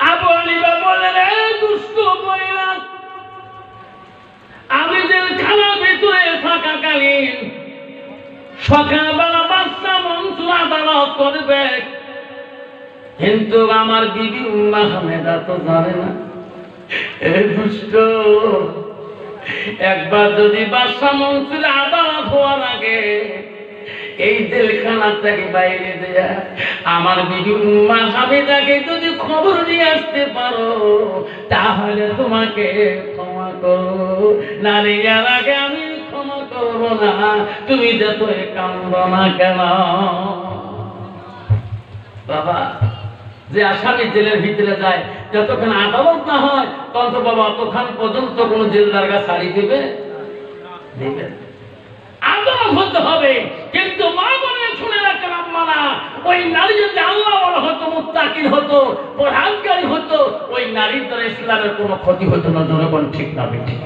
আবু হানিফা বললেন, দুষ্ট মহিলা, আমি জেলখানার ভিতরে থাকাকালীন সকালবেলা বাদশা মনসুর আদালত করবে, কিন্তু আমার বিবি উম্মে হামেদা তো জানে না। এ দুষ্ট, একবার যদি বাদশা মনসুর আদালত হওয়ার আগে এই জেলখানা থেকে বাইরে দেয়া আমার বিবি উম্মে হামেদাকে যদি খবর দিয়ে আসতে পারো তাহলে তোমাকে ক্ষমা করো, নারী যার আগে আমি ক্ষমা করবো না, তুমি যত কান্দো না কেন। বাবা, যে আসামি জেলের ভিতরে যায় যতক্ষণ আদালত না হয় তখন তো বাবা অতক্ষণ পর্যন্ত কোন জেলদারগা ছাড়ি দেবে, আদালত হতে হবে। কিন্তু মা বলে শুনে রাখেন আম্মারা, ওই নারী যদি আল্লাহ বলা হতো, মুত্তাকিন হতো, পরহেজগারি হতো, ওই নারীর দ্বারা ইসলামের কোনো ক্ষতি হতো না। জনগণ ঠিক না ঠিক?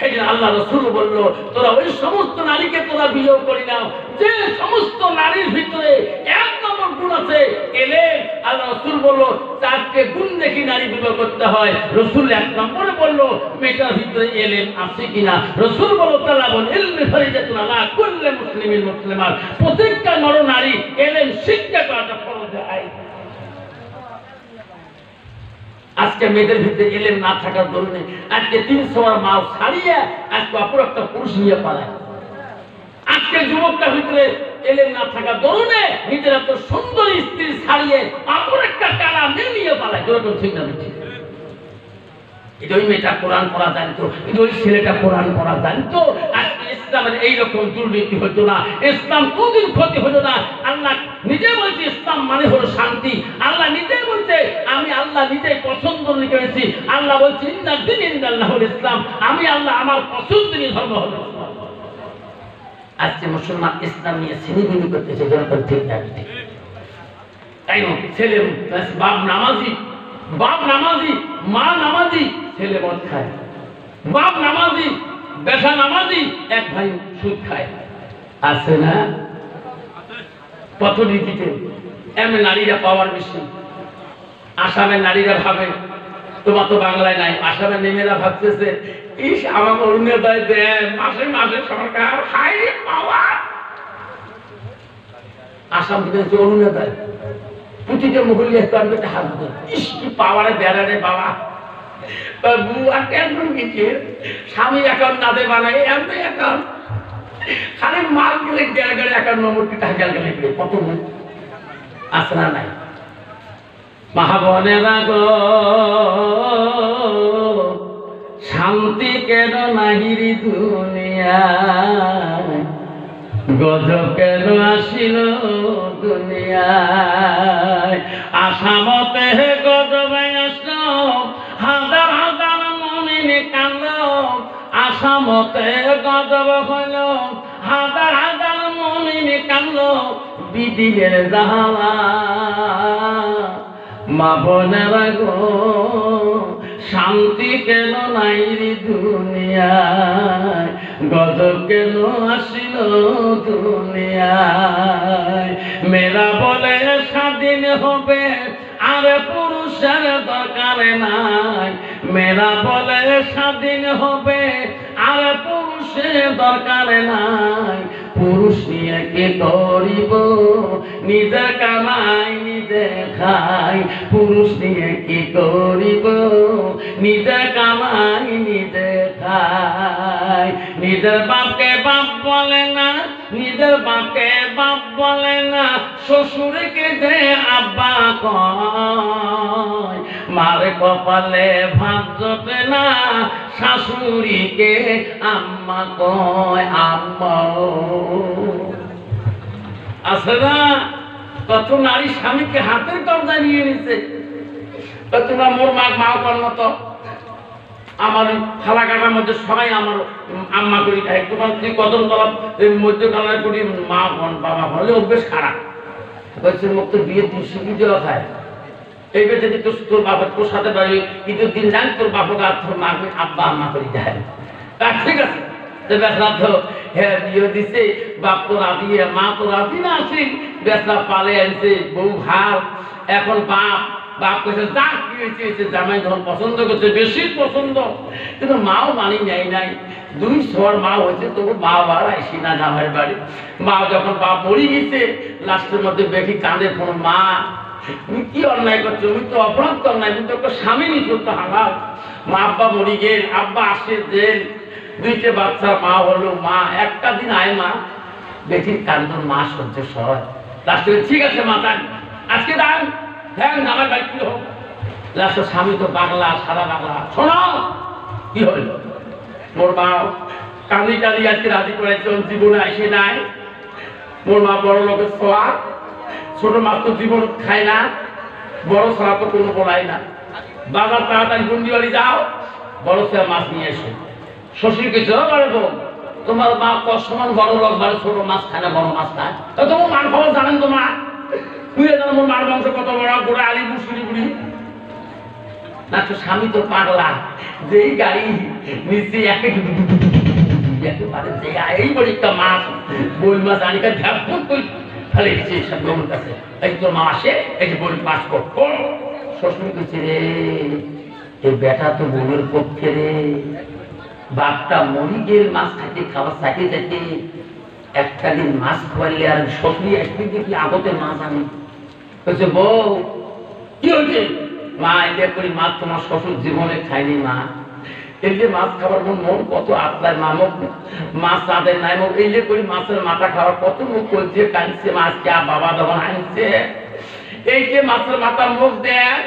এই জন্য আল্লাহ রাসূল বলল, তোরা ওই সমস্ত নারীকে তোরা বিয়ে করি নাও যে সমস্ত নারীর ভিতরে এক নম্বর গুণ আছে এলেম। আল্লাহ রাসূল বলল, চারটে গুণ দেখি নারী বিবাহ করতে হয়। রাসূল এক নম্বরে বলল, মেয়েটার ভিতরে এলেম আছে কিনা। রাসূল বলল, তালাবুল ইলমি ফরিজাতুন আলা কুল্লি মুসলিমিন মুসলিমাত, প্রত্যেকটা নর নারী এলেম শিক্ষা করাটা ফরজ আইন। আজকে মেয়েদের ভিতরে এলেম না থাকার দরুনে আজকে 300 মাল ছাড়িয়ে আজকে অপর একটা পুরুষ নিয়ে পালায়। আজকে যুবকটার ভিতরে এলেম না থাকার দরুনে নিজের এত সুন্দর স্ত্রী ছাড়িয়ে অপর একটা কালা মেয়ে নিয়ে পালায়। যেরকম ঠিক না ঠিক? ওই মেয়েটা কোরআন পড়া জানতো, ওই ছেলেটা কোরআন পড়া জানতো, আজকে ইসলামের এইরকম দুর্নীতি হতো না, ইসলাম কোনদিন ক্ষতি হতো না। আল্লাহ নিজে বলছে ইসলাম মানে হলো শান্তি। আল্লাহ নিজে বলছে, আমি আল্লাহ নিজে পছন্দ করেছি। আল্লাহ বলছে ইন্নাদ দীন ইনদাল্লাহুল ইসলাম, আমি আল্লাহ আমার পছন্দনীয় ধর্ম হলো ইসলাম। আজকে মুসলমান ইসলাম নিয়ে ছিনিমিনি করতেছে, যেরকম ঠিক না ঠিক? তাই না? ছেলে বাপ নামাজি, বাপ নামাজি, মা নামাজি, ছেলে মদ খায়। বাপ নামাজি, বেশা নামাজি, এক ভাই সুদ খায়। আছে না? কত নীতিতে এমনি নারীরা পাওয়ার বেশি। আসামের নারীরা ভাবে, তোমার তো বাংলায় নাই, আসামের নেমেরা ভাবতেছে, ইস আমাকে অরুণোদয় দেয় মাসে মাসে সরকার, হাই পাওয়ার। আসাম থেকে অরুণোদয় প্রতিটা মহিলা একটা হাত দেয়, ইস কি পাওয়ারে বেড়ারে বাবা। স্বামী অ্যাকাউন্ট না দে বানাই এমনি অ্যাকাউন্ট, খালি মাল গেলে গেলে গেলে অ্যাকাউন্ট নম্বরটি টাকা গেলে গেলে কত আছে না নাই? মা বোনেরা গো, শান্তি কেন নাহিরি দুনিয়ায় গজব কেন আসিল দুনিয়ায় আসামতে গজব আসলো হাজার হাজার মুমিন কাঁদল আসামতে গজব হইল হাজার হাজার মুমিন কাঁদল বিদিনের জাহালা মা বোনেরা গো শান্তি কেন নাই রে দুনিয়ায় গজব কেন আসিল দুনিয়ায় মেয়েরা বলে স্বাধীন হবে আর পুরুষের দরকার নাই মেয়েরা বলে স্বাধীন হবে আর পুরুষের দরকার নাই পুরুষ নিয়ে কি করিব নিজে কামাই নিজে খাই পুরুষ নিয়ে কি করিব নিজে কামাই নিজে খাই নিজের বাপকে বাপ বলে না নিজের বাপকে বাপ বলে না শ্বশুরকে যে আব্বা কয় মার কপালে ভাত জোটে না শাশুড়িকে আম্মা কয় আম্মা আছে না কত নারী স্বামীকে হাতের কবজায় নিয়ে নিছে তোমরা মোর মাও কর্ম তো আমার খালা কাটার মধ্যে সবাই আমার আম্মা করি তোমার তুই কদম তলাপ মধ্যকালের করি মা বোন বাবা হলে অভ্যেস খারাপ বলছে মুখ তো বিয়ে দিন শিখি দেওয়া খায় এইবার যদি তোর বাবা তোর সাথে বাড়ি কিন্তু দিন যান তোর বাবাকে আর তোর মাকে আব্বা আম্মা করি যায় ঠিক আছে হ্যাঁ বিয়ে দিছে বাপ তো রাজি মা তো রাজি না আসি বেসরা পালে আনছে বউ ভার এখন বাপ কেছে যা কি হয়েছে জামাই যখন পছন্দ করছে বেশি পছন্দ কিন্তু মাও মানি নেয় নাই দুই সর মা হয়েছে তবু মা বার আইসি না জামাইয়ের বাড়ি মা যখন বাপ মরি গেছে লাস্টের মধ্যে বেশি কাঁদে ফোন মা তুমি কি অন্যায় করছো তুমি তো অপরাধ কর নাই তুমি তো স্বামী নিচ্ছ তো হালাল মা আব্বা মরি গেল আব্বা আসে জেল দুইটা বাচ্চা মা হলো মা একটা দিন আয় মা বেশির কান্দন মা সহ্য সয় লাস্টে ঠিক আছে মা তাই আজকে দাঁড়ান হ্যাঁ আমার বাড়ি কি হোক লাস্টের স্বামী তো বাংলা সারা বাংলা শোনো কি হইল মোর মা কাঁদি কাঁদি আজকে রাজি করেছে জীবনে আসে নাই মোর মা বড় লোকের ছোঁয়া ছোট মাছ তো জীবন খায় না বড় ছাড়া তো কোনো বলাই না বাজার তাড়াতাড়ি গুন্ডিবাড়ি যাও বড় ছেলে মাছ নিয়ে এসে শ্বশুর কিছু বলবো তোমার মা কসমান বড় লোক মানে ছোট মাছ খায় না বড় মাছ খায় তো তোমার মার খবর জানেন তোমার তুই জানো মোর মার বংশ কত বড় গোড়া আলি মুসুরি বুড়ি না তো স্বামী তো পাগলা যেই গাড়ি নিচে একেবারে যে এই বড় একটা মাছ বই মাছ আনিকা ঝাপন কই ফেলে দিচ্ছে সব গরুর কাছে এই তোর মা আসে এই যে বই পাস কর শ্বশুর কিছু রে এই বেটা তো বোনের পক্ষে রে বাপটা মরি গেল মাছ খাইতে খাবার চাইতে চাইতে একটা দিন মাছ খাওয়াইলে আর শ্বশুরি একদিন দেখি আগতে মাছ আনি বলছে বউ কি হয়েছে মা এলে করি মাছ তোমার শ্বশুর জীবনে খায়নি মা এই যে মাছ খাবার মন কত আপনার মামক মাছ তাদের নাই মুখ এই যে করি মাছের মাথা খাওয়ার কত মুখ করছে কাঁদছে মাছ কে বাবা যখন আনছে এই যে মাছের মাথা মুখ দেন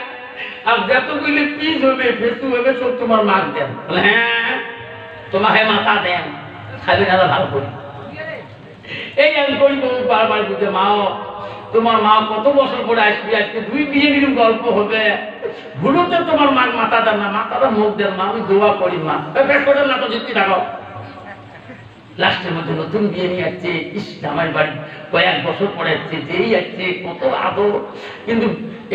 আর যতগুলি পিস হবে ফেসু হবে সব তোমার মাছ দেন হ্যাঁ তোমার হ্যাঁ মাথা দেন খাবি না ভালো করি এই আমি করি বারবার বুঝে মাও তোমার মা কত বছর পরে আসবি আজকে দুই বিয়ে দিন গল্প হবে ভুলোতে তোমার মা মাথা দেন না মাথাটা মুখ দেন মা আমি দোয়া করি মা বেশ করে না তো জিততে থাকো লাস্টের মধ্যে নতুন বিয়ে নিয়ে আসছে ইস আমার বাড়ি কয়েক বছর পরে আসছে যেই আসছে কত আদর কিন্তু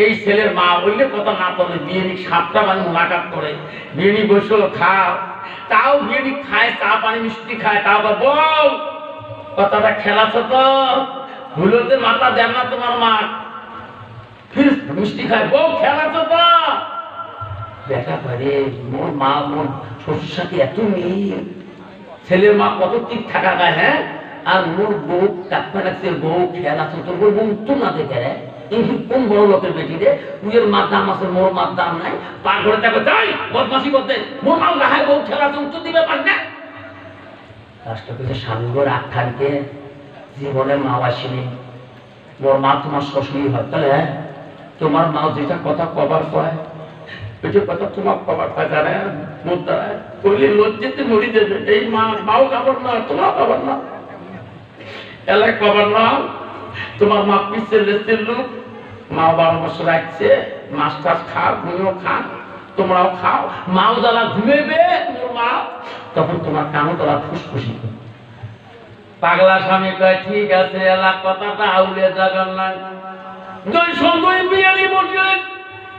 এই ছেলের মা বললে কথা না বলে বিয়ে নিয়ে 7টা মানে মোলাকাত করে বিয়ে নিয়ে বসো খাও তাও বিয়ে নিয়ে খায় চা পানি মিষ্টি খায় তাও বল কথাটা খেলাছ তো ভুলোতে মাথা দেন না তোমার মা ফির মিষ্টি খায় বউ খেলাছ তো বেটা করে মোর মা মোর শ্বশুর সাথে এত মিল ছেলের মা কত ঠিক থাকা গায় হ্যাঁ আর মোর বউ ডাক্তার লাগছে বউ খেয়াল আছে তোর বউ উত্তর না দেখে রে কিন্তু কোন বড় লোকের বেটি রে তুইয়ের মার দাম আছে মোর মার দাম নাই পার করে দেখো যাই বদমাসি করতে মোর মাও গাহায় বউ খেয়াল আছে উত্তর দিবে পার না রাষ্ট্রপতি স্বামীগর আখ্যানকে জীবনে মা আসেনি মোর মা তোমার শ্বশুরই হয় তাহলে তোমার মা যেটা কথা কবার কয় ওইটা কথা তোমার কবার থাকা রে মুদ্রায় কইলে লজ্জিতে মরি যাবে। এই মাও খাবার না, তোমার খাবার না, এলাকায় খাবার না। তোমার মা পিছের লেসের লোক, মা 12 বছর রাখছে, মাছ টাছ খাও, তুমিও খান, তোমরাও খাও। মাও যারা ঘুমেবে মা, তখন তোমার কানও তারা ফুসফুসি। পাগলা স্বামী কয় ঠিক আছে, এলাক কথাটা আউলে যাবেন না। দুই সঙ্গই বিয়ারি বসলেন,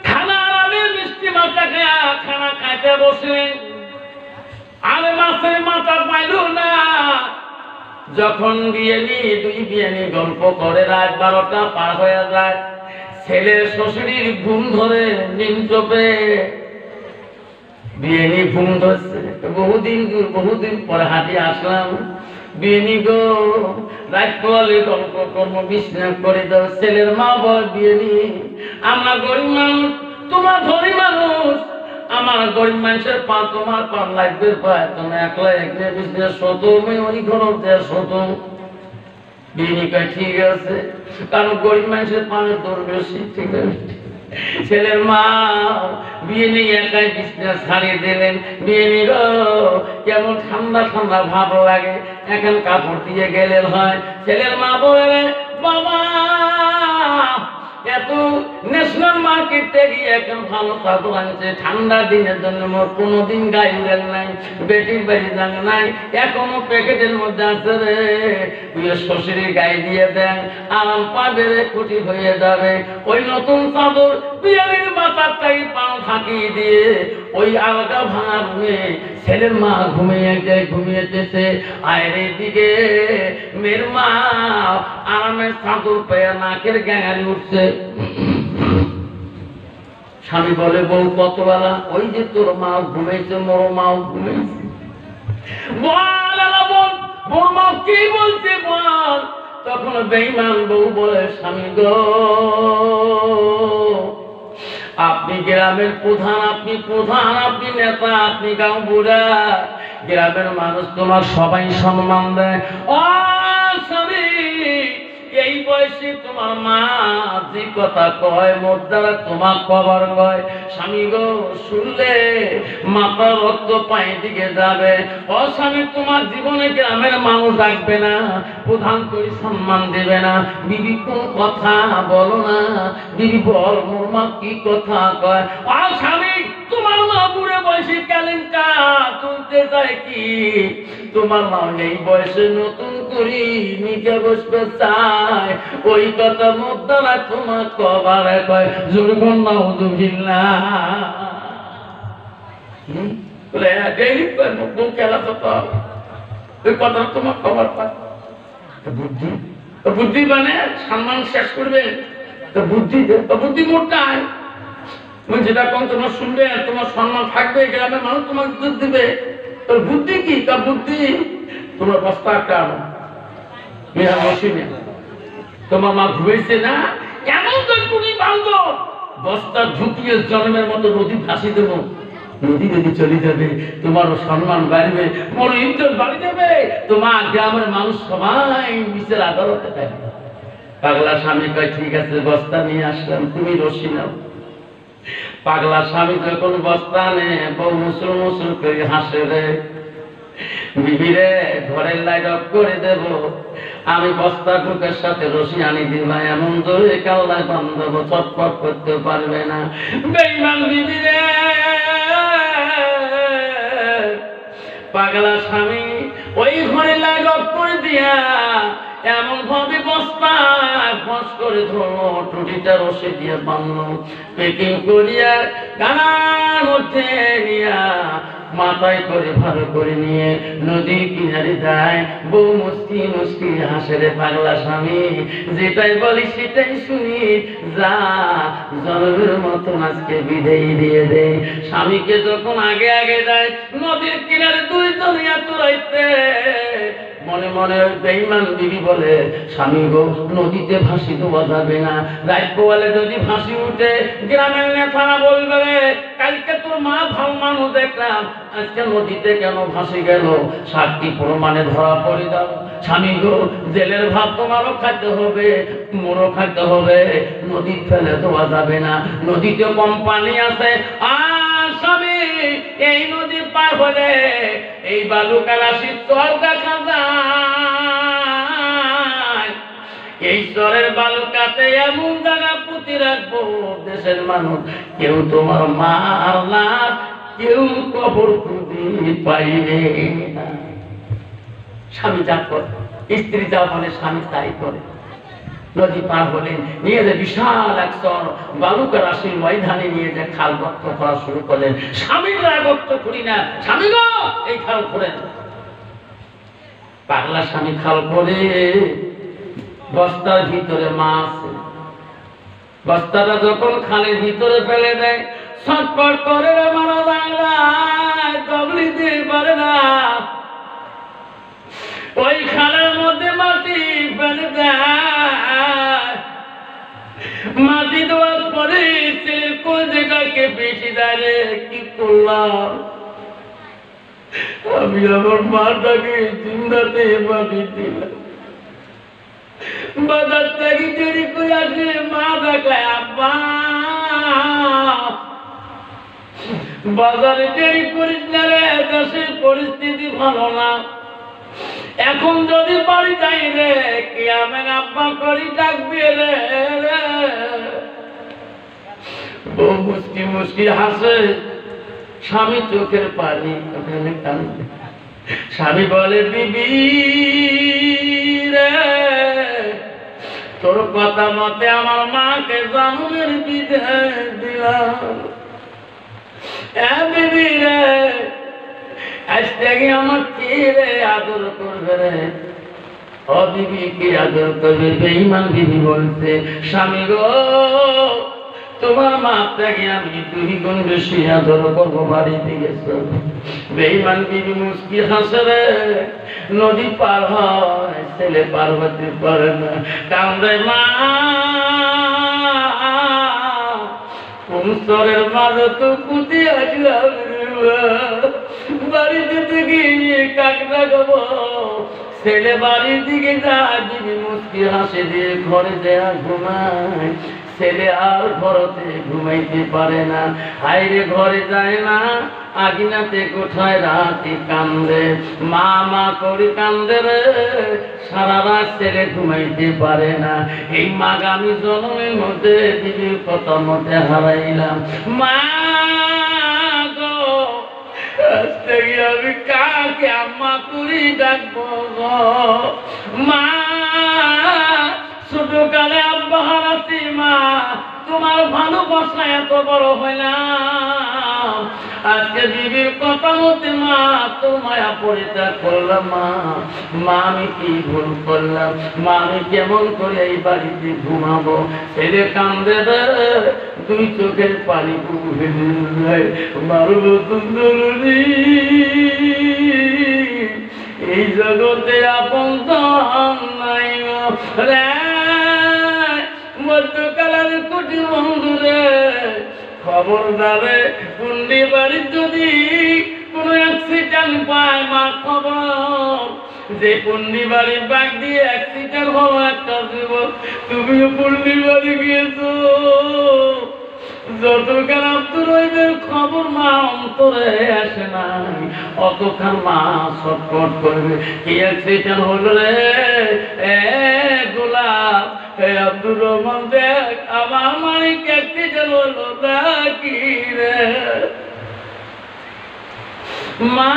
খানা আরামে মিষ্টি মাথা খায়া খানা খাইতে বসলেন। আরে মাছের মাথা পাইল না। যখন দুই বিয়ানি গল্প করে রাত 12টা পার হয়ে যায়, ছেলের শ্বশুরির ঘুম ধরে নিম চোপে। বিয়ানি ঘুম ধরছে, বহুদিন পরে হাঁটি আসলাম। বিয়ানি গো রাত পোয়ালে গল্প কর্ম বিশ্রাম করে দাও। ছেলের মা বল বিয়ানি আমরা গরিব মানুষ, তোমার ধনী মানুষ, আমার গরিব মানুষের পা তোমার পা লাগবে পায়, তুমি একলা একলে বিজনেস শত ওই খরচ দেয় শত। বিয়ানি কয় ঠিক আছে, কারণ গরিব মানুষের পানের দর বেশি। ঠিক আছে, ছেলের মা বিয়ানি একাই বিছনা ছাড়িয়ে দিলেন। বিয়ানি গো কেমন ঠান্ডা ঠান্ডা ভাব লাগে, এখন কাপড় দিয়ে গেলেন হয়। ছেলের মা বলে বাবা এত ন্যাশনাল মার্কেটে গিয়ে এখন ভালো কাপড় আনছে, ঠান্ডা দিনের জন্য মোর কোনোদিন গায়ে উড়েন নাই, বেটির বাড়ি যান নাই, এখনো প্যাকেটের মধ্যে আছে রে। শ্বশুরের গায়ে দিয়ে দেন, আরাম পাবে রে, কুটি হয়ে যাবে। ওই নতুন চাদর বিয়ারের মাথাটাই পাও ফাঁকিয়ে দিয়ে ওই আলগা ভাঙা রুমে ছেলের মা ঘুমিয়েছে। আয়ের দিকে মেয়ের মা আরামের চাদর পেয়ে নাকের গ্যাঙারি উঠছে। স্বামী বলে বউ কতবেলা? ওই যে তোর মা ঘুমেছে, মোর মাও ঘুমেছে। বল মা কি বলছে বল। তখন বেঈমান বউ বলে স্বামী গো আপনি গ্রামের প্রধান, আপনি নেতা, আপনি গাঁও বুড়া, গ্রামের মানুষ তোমার সবাই সম্মান দেয়। ও স্বামী এই বয়সে তোমার মা যে কথা কয় মোর দ্বারা তোমার খবর কয়। স্বামী গো শুনলে মাথা রক্ত পায়ে দিকে যাবে। ও স্বামী তোমার জীবনে গ্রামের মানুষ রাখবে না, প্রধান করে সম্মান দেবে না। বিবি কোন কথা বলো না, বিবি বল মোর মা কি কথা কয়। ও স্বামী তোমার মা বুড়ে বয়সে ক্যালেন্টা তুলতে যায় কি, তোমার মা এই বয়সে নতুন করি নিজে বসবে চায়। ওই কথা মোর দ্বারা তোমার কবার কয়। জোর কন্যা হুজুবিল্লাহ বলে ডেইলি কয় মুখ খেলা তো ওই কথা তোমার খবর পায়। বুদ্ধি মানে সম্মান শেষ করবে তো বুদ্ধি মোটায় যেটা কম তোমার শুনবে, তোমার সম্মান থাকবে, গ্রামের মানুষ তোমাকে দুধ দিবে। তোর বুদ্ধি কি? তার বুদ্ধি তোমার বস্তা একটা মশিনে তোমার মা ঘুরেছে না, এমন তুমি বাঁধো বস্তা ঢুকিয়ে জন্মের মতো নদী ভাসি দেবো। নদী যদি চলে যাবে তোমারও সম্মান বাড়বে, বড় ইজ্জত বাড়ি যাবে, তোমার গ্রামের মানুষ সবাই বিচার আদালতে থাকবে। পাগলা স্বামী কয় ঠিক আছে, বস্তা নিয়ে আসলাম, তুমি রশি নাও। পাগলা স্বামী যখন বস্তা নে বউ মুসুর মুসুর করে হাসে রে, বিবিরে ঘরের লাইট অফ করে দেব, আমি বস্তা ঢুকের সাথে রশি আনি দিলাম, এমন জোরে কাল্লায় বান্ধব চটপট করতে পারবে না। বেঈমান বিবিরে পাগলা স্বামী ওই ঘরে লাইট অফ করে দিয়া এমন ভাবে বস্তা ফস করে ধরলো, টুটিটা রসে দিয়ে বাঁধলো, পেকিং করিয়া গানার মধ্যে নিয়া মাথায় করে ভালো করে নিয়ে নদীর কিনারে যায়। বউ মুস্কি মুস্কি হাসে রে পাগলা স্বামী, যেটাই বলি সেটাই শুনি, যা জনমের মতন আজকে বিদায় দিয়ে দেয়। স্বামীকে যখন আগে যায় নদীর কিনারে দুইজন তুরাইতে মনে মনে বেঈমান বিবি বলে, স্বামী গো নদীতে ভাসি দেওয়া যাবে না, রাত পোয়ালে যদি ভাসি উঠে গ্রামের নেতারা বলবে কালকে তোর মা ভালো মানুষ দেখলাম, আজকে নদীতে কেন ভাসি গেল, সাক্ষী প্রমাণে ধরা পড়ে দাও। স্বামী গো জেলের ভাত তোমারও খাইতে হবে, মোরও খাইতে হবে, নদী ফেলে দেওয়া যাবে না, নদীতে কম পানি আছে। আর স্বামী এই নদী পার হলে এই বালুকা রাশির চর দেখা যায়, এই চরের বালুকাতে এমন জায়গা পুঁতি রাখবো দেশের মানুষ কেউ তোমার মার না, কেউ কবর খুঁজি পাইবে না। স্বামী যা করে, স্ত্রী যা বলে স্বামী তাই করে। নদী পার হলেন, নিয়ে যে বিশাল এক চর বালুকা রাশির ময়দানে নিয়ে যে খাল গর্ত করা শুরু করলেন। স্বামীরা গর্ত করি না, স্বামী গো এই খাল করেন। পাগলা স্বামী খাল করে বস্তার ভিতরে মাছ, বস্তাটা যখন খালের ভিতরে ফেলে দেয় ছটফট করে মারা যায় না, দবলি দিয়ে পারে না, ওই খালের মধ্যে মাটি ফেলে দেয়। মাটি দেওয়ার পরে কোন জায়গাকে বেশি দাঁড়ে কি করলাম, আমি আমার মাটাকে চিন্তাতে মাটি দিলাম। বাজার থেকে দেরি করে আসে, মা দেখায় আব্বা বাজারে দেরি করিস না রে, দেশের পরিস্থিতি ভালো না, এখন যদি বাড়ি যাই রে কি আমি আব্বা করি ডাকবে রে। বউ মুসকি মুসকি হাসে, স্বামী চোখের পানি ওখানে কান্দে। স্বামী বলে বিবি রে তোর কথা মতে আমার মাকে জানুনের বিদায় দিলাম। বিবি রে আজ থেকে আমার কে রে আদর করবে রে, ও বিবি কে আদর করবে? বেঈমান বিবি বলছে, স্বামী গো তোমার মা থেকে আমি 2 গুণ বেশি আদর করবো, বাড়িতে গেছো। বেঈমান বিবি মুস্কি হাসে রে, নদী পার হয় ছেলে পার হতে পারে না, কান্দে মা কোন স্তরের মাঝে তো পুঁতি আসলাম, বাড়িতে থেকে নিয়ে কাকড়া খাবো। ছেলে বাড়ির দিকে যায়, বিবি মুস্কি হাসে দিয়ে ঘরে দেয়া ঘুমায়। ছেলে আর ঘরতে ঘুমাইতে পারে না, হাইরে ঘরে যায় না, আগিনাতে কোঠায় রাতে কান্দে, মা মা করে কান্দে রে, সারা রাত ছেলে ঘুমাইতে পারে না। এই মাগামী জন্মের মধ্যে বিবির কথা মতে হারাইলাম। মা গো আজ থেকে আমি কাকে আম্মা করি ডাকবো গো? মা ছোট কালে আব্বা হারাচ্ছি, মা তোমার ভালোবাসা এত বড় হইলাম, আজকে বিবির কথা মতে মা তোর মায়া পরিত্যাগ করলাম। মা আমি কি ভুল করলাম, মা আমি কেমন করে এই বাড়িতে ঘুমাবো? ছেলে কান্দে রে, 2 চোখের পানি মারব সুন্দরী, এই জগতে আপন নাই রে, মধ্যকালের কুটি বন্ধুরে খবরদারে, কুন্ডি বাড়ির যদি কোনো অ্যাক্সিডেন্ট পায় মা খবর, যে পুন্ডি বাড়ির বাগ দিয়ে অ্যাক্সিডেন্ট হলো একটা জীবন, তুমিও পুন্ডি বাড়ি গিয়েছো, যতখান আব্দুর খবর মা অন্তরে আসে নাই, অতখান মা ছটফট করবে, কি অ্যাক্সিডেন্ট হলো রে গোলাপ, আব্দুর রহমান দেখ আমার মালিক অ্যাক্সিডেন্ট হলো নাকি রে। মা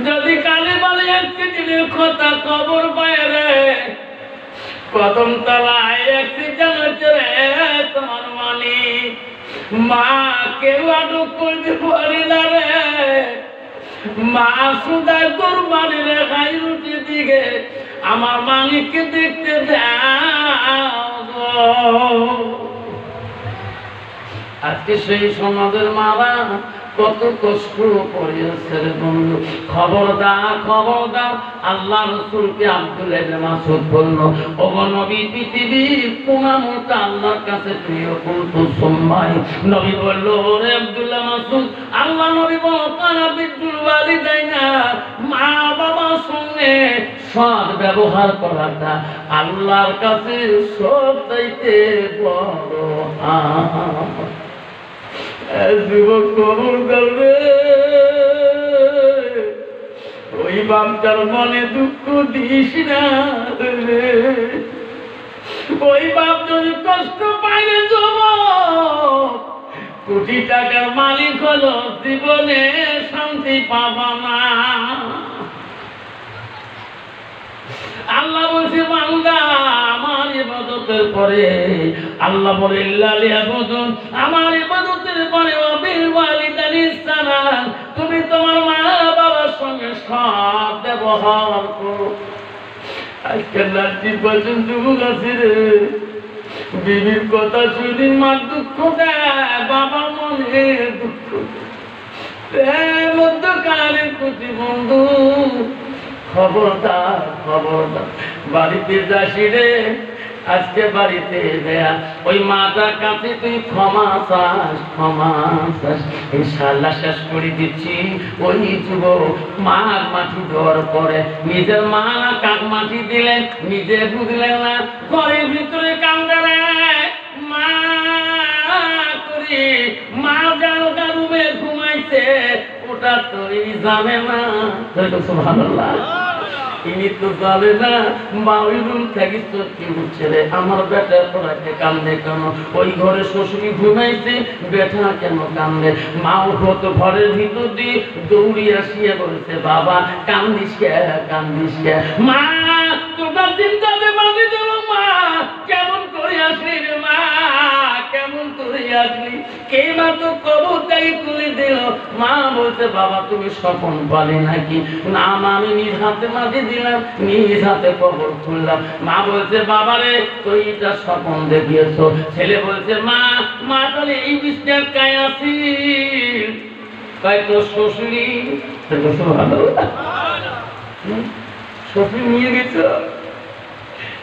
যদি কালী বালি অ্যাক্সিডেন্টের কথা খবর পায় রে, কদম তলায় অ্যাক্সিডেন্ট হচ্ছে রে তোমার মালিক, মা কেউ আটক করতে পারে না রে, মা সুদায় তোর মানে রে খাই রুটি দিকে আমার মালিককে দেখতে দাও। আজকে সেই সমাজের মারা কত কষ্ট করেছে রে বন্ধু। খবরদার আল্লাহ রাসূলকে আব্দুল্লাহ ইবনে মাসউদ বলল, ওগো নবী, পৃথিবীর কোন আমলটা আল্লাহর কাছে প্রিয় বলতো সুম্মাই। নবী বলল, ওরে আব্দুল্লাহ মাসউদ, আল্লাহ নবী বলতেন বিদ্যুল ওয়ালিদাইনা, মা বাবার সঙ্গে সৎ ব্যবহার করাটা আল্লাহর কাছে সবচাইতে বড় আমল। যুবক খবরদার রে, ওই বাপটার মনে দুঃখ দিস না রে। ওই বাপ যদি কষ্ট পায় রে যুবক, কোটি টাকার মালিক হলো জীবনে শান্তি পাবা না। আল্লাহ বলছে বান্দা আমার ইবাদতের পরে, আল্লাহ বলে ইল্লা লিয়াবুদুন, আমার ইবাদতের পরে ওয়াবিল ওয়ালিদাইনি ইহসানান, তুমি তোমার মা বাবার সঙ্গে সৎ ব্যবহার করো। আজকাল রাত্রি পর্যন্ত যুবক আছে রে, বিবির কথা শুনি মা দুঃখ দেয়, বাবা মনে দুঃখ দেয়, মধ্যকালের প্রতি বন্ধু খবরদার বাড়িতে যাসি রে, আজকে বাড়িতে দেয়া ওই মাতার কাছে তুই ক্ষমা চাস, ইনশাআল্লাহ শেষ করে দিচ্ছি। ওই যুবক মার মাটি দেওয়ার পরে নিজের মা না কাক মাটি দিলেন, নিজে বুঝলেন না, ঘরের ভিতরে কান্দে রে মা করি, মা জানকা রুমে ঘুমাইছে, ওটা তো জানে না। সুবহানাল্লাহ, ইনি তো জানে না মা ওই রুম থেকে চটকে উঠছে রে, আমার বেটা তোরাকে কান্দে কেন? ওই ঘরে শ্বশুরি ঘুমাইছে, বেটা কেন কান্দে? মা উঠো ঘরের ভিতর দিয়ে দৌড়ি আসিয়া বলছে, বাবা কান্দিস কে? মা তোটা চিন্তাতে বাঁধি দেব, মা কেমন করে আসলি রে, মা কেমন করে আসলি? কে মা তো কবরটাকে তুলে দিল। মা বলছে, বাবা তুমি স্বপন পালে নাকি? না মা, আমি নিজ হাতে মাটি দিলাম, নিজ হাতে কবর খুললাম। মা বলছে, বাবা রে তুই এটা স্বপন দেখিয়েছ। ছেলে বলছে, মা তাহলে এই বিছনার কায় আছি? তাই তো শ্বশুরি, শ্বশুরি নিয়ে গেছ,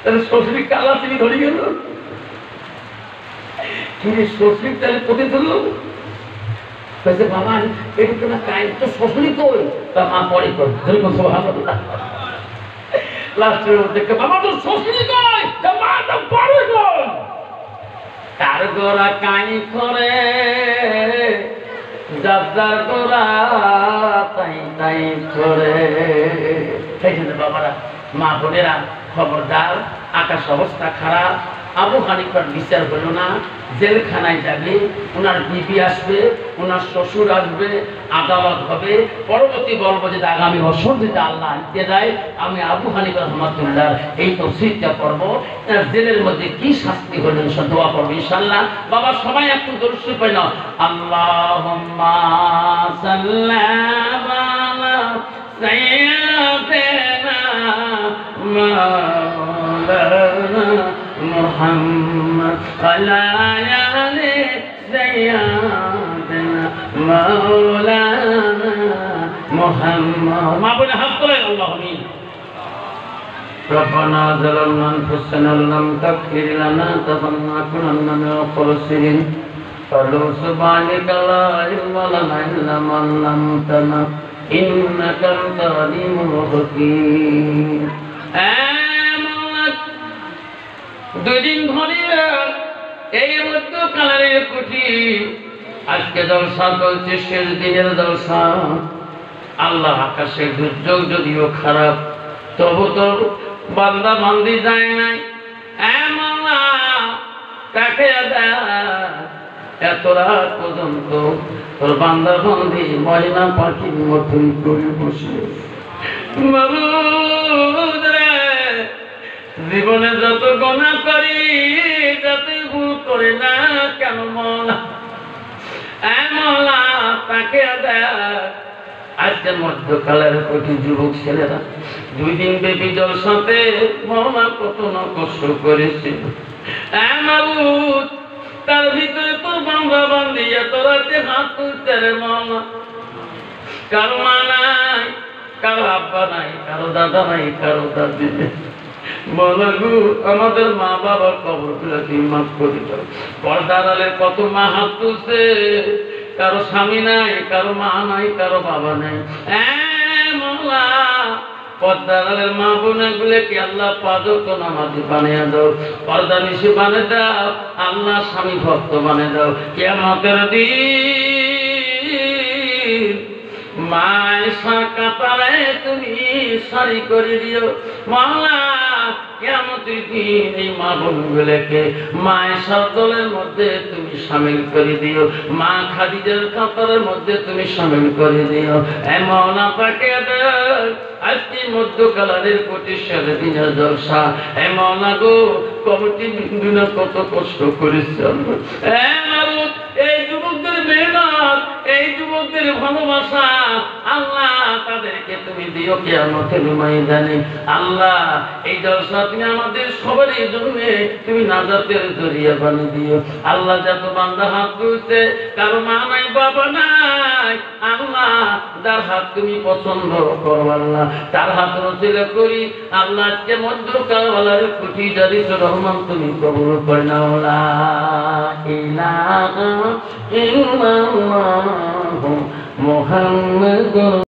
তাহলে শ্বশুরি কালা তিনি ধরে গেল। শ্বশুরি তাহলে কোথায় ধরলো? বাবা এটা তোমার কায় তো শ্বশুরি কই? তা মা পরে কর লাস্টের মধ্যে, বাবা তো শ্বশুরি কই? মা তো পরে কর। তার গোড়া কাই করে, যার গোড়া তাই করে। সেই জন্য বাবারা, মা বোনেরা খবরদার, আকাশ অবস্থা খারাপ। আবু হানিফার বিচার হলো না, জেলখানায় যাবে, ওনার বিবি আসবে, ওনার শ্বশুর আসবে, আদালত হবে। পরবর্তী বলবো যে আগামী বছর যদি আল্লাহ আনতে দেয়, আমি আবু হানিফা রহমাতুল্লাহ এই তফসিরটা পড়বো, জেলের মধ্যে কি শাস্তি হলেন সব দোয়া পড়বো ইনশাআল্লাহ। বাবা সবাই একটু দরুদ শরীফ পড়ে নাও। আল্লাহুম্মা সাল্লি আলা সাইয়্যিদিনা মাওলানা মুহাম্মদ আলা আলি সাইয়্যিদিনা মাওলানা মুহাম্মদ। মা বলে হাত তোলেন, আল্লাহু আমিন। ربنا ظلمنا أنفسنا لم تغفر لنا لنكونن من الخاسرين قالوا سبحانك لا علم لنا إلا ما علمتنا إنك أنت العليم الحكيم। দুই দিন ধরে এই মধ্যকালের কুটি, আজকে জলসা চলছে, শেষ দিনের জলসা। আল্লাহ আকাশের দুর্যোগ যদিও খারাপ, তবু তো বান্দা বান্দি যায় নাই। তাকে এত রাত পর্যন্ত তোর বান্দা বান্দি ময়না পাখির মতন করে বসে। জীবনে যত গোনা করি, যতই ভুল করে না কেন মৌলা, তাকে আজকে মধ্যকালের প্রতি যুবক ছেলেরা দুই দিন ব্যাপী জলসাতে মৌলা কত না কষ্ট করেছে। তার ভিতরে তোর বান্ধা বান্ধিয়া তোরাতে হাত তুলতে রে মাওলা। কারো মা নাই, কারো আব্বা নাই, কারো দাদা নাই, কারো দাদি নেই। মাওলা গো, আমাদের মা বাবার কবরগুলো তুমি মাফ করে দাও। পর্দার আড়ালে কত মা হাত তুলছে, কারো স্বামী নাই, কারো মা নাই, কারো বাবা নাই। মাওলা, পর্দার আড়ালের মা বোনগুলোকে আল্লাহ পাঁচওয়াক্ত নামাজি বানিয়ে দাও, পর্দা নিশি বানিয়ে দাও, আল্লাহ স্বামী ভক্ত বানিয়ে দাও। কিয়ামতের দিন মায়েশা কাতারে তুমি সারি করে দিও মাওলা। কিয়ামতের দিন এই মা বোনগুলোকে মায়েশার দলের মধ্যে তুমি শামিল করে দিও, মা খাদিজার কাতারের মধ্যে তুমি শামিল করে দিও। এ মাওলা পাকে আজকে মধ্যকালের প্রতিষ্ঠানে দিনের জলসা। এ মাওলা গো, কমিটি বিন্দুনা কত কষ্ট করেছে। এই যুবকদের মেহনত, এই যুবকদের ভালোবাসা আল্লাহ তাদেরকে তুমি দিও কিয়ামতের ময়দানে। আল্লাহ এই জলসা তুমি আমাদের সবারই জন্য তুমি নাজাতের জরিয়া বানিয়ে দিও। আল্লাহ যত বান্দা হাত তুলছে, কারো মা নাই, বাবা নাই, আল্লাহ যার হাত তুমি পছন্দ করো আল্লাহ তার হাত রসিলা করি। আল্লাহ আজকে মধ্যকালের কুটি জারিত রহমান তুমি কবুল করে নাও। লা ইলাহা ইল্লাল্লাহু মুহাম্মাদুর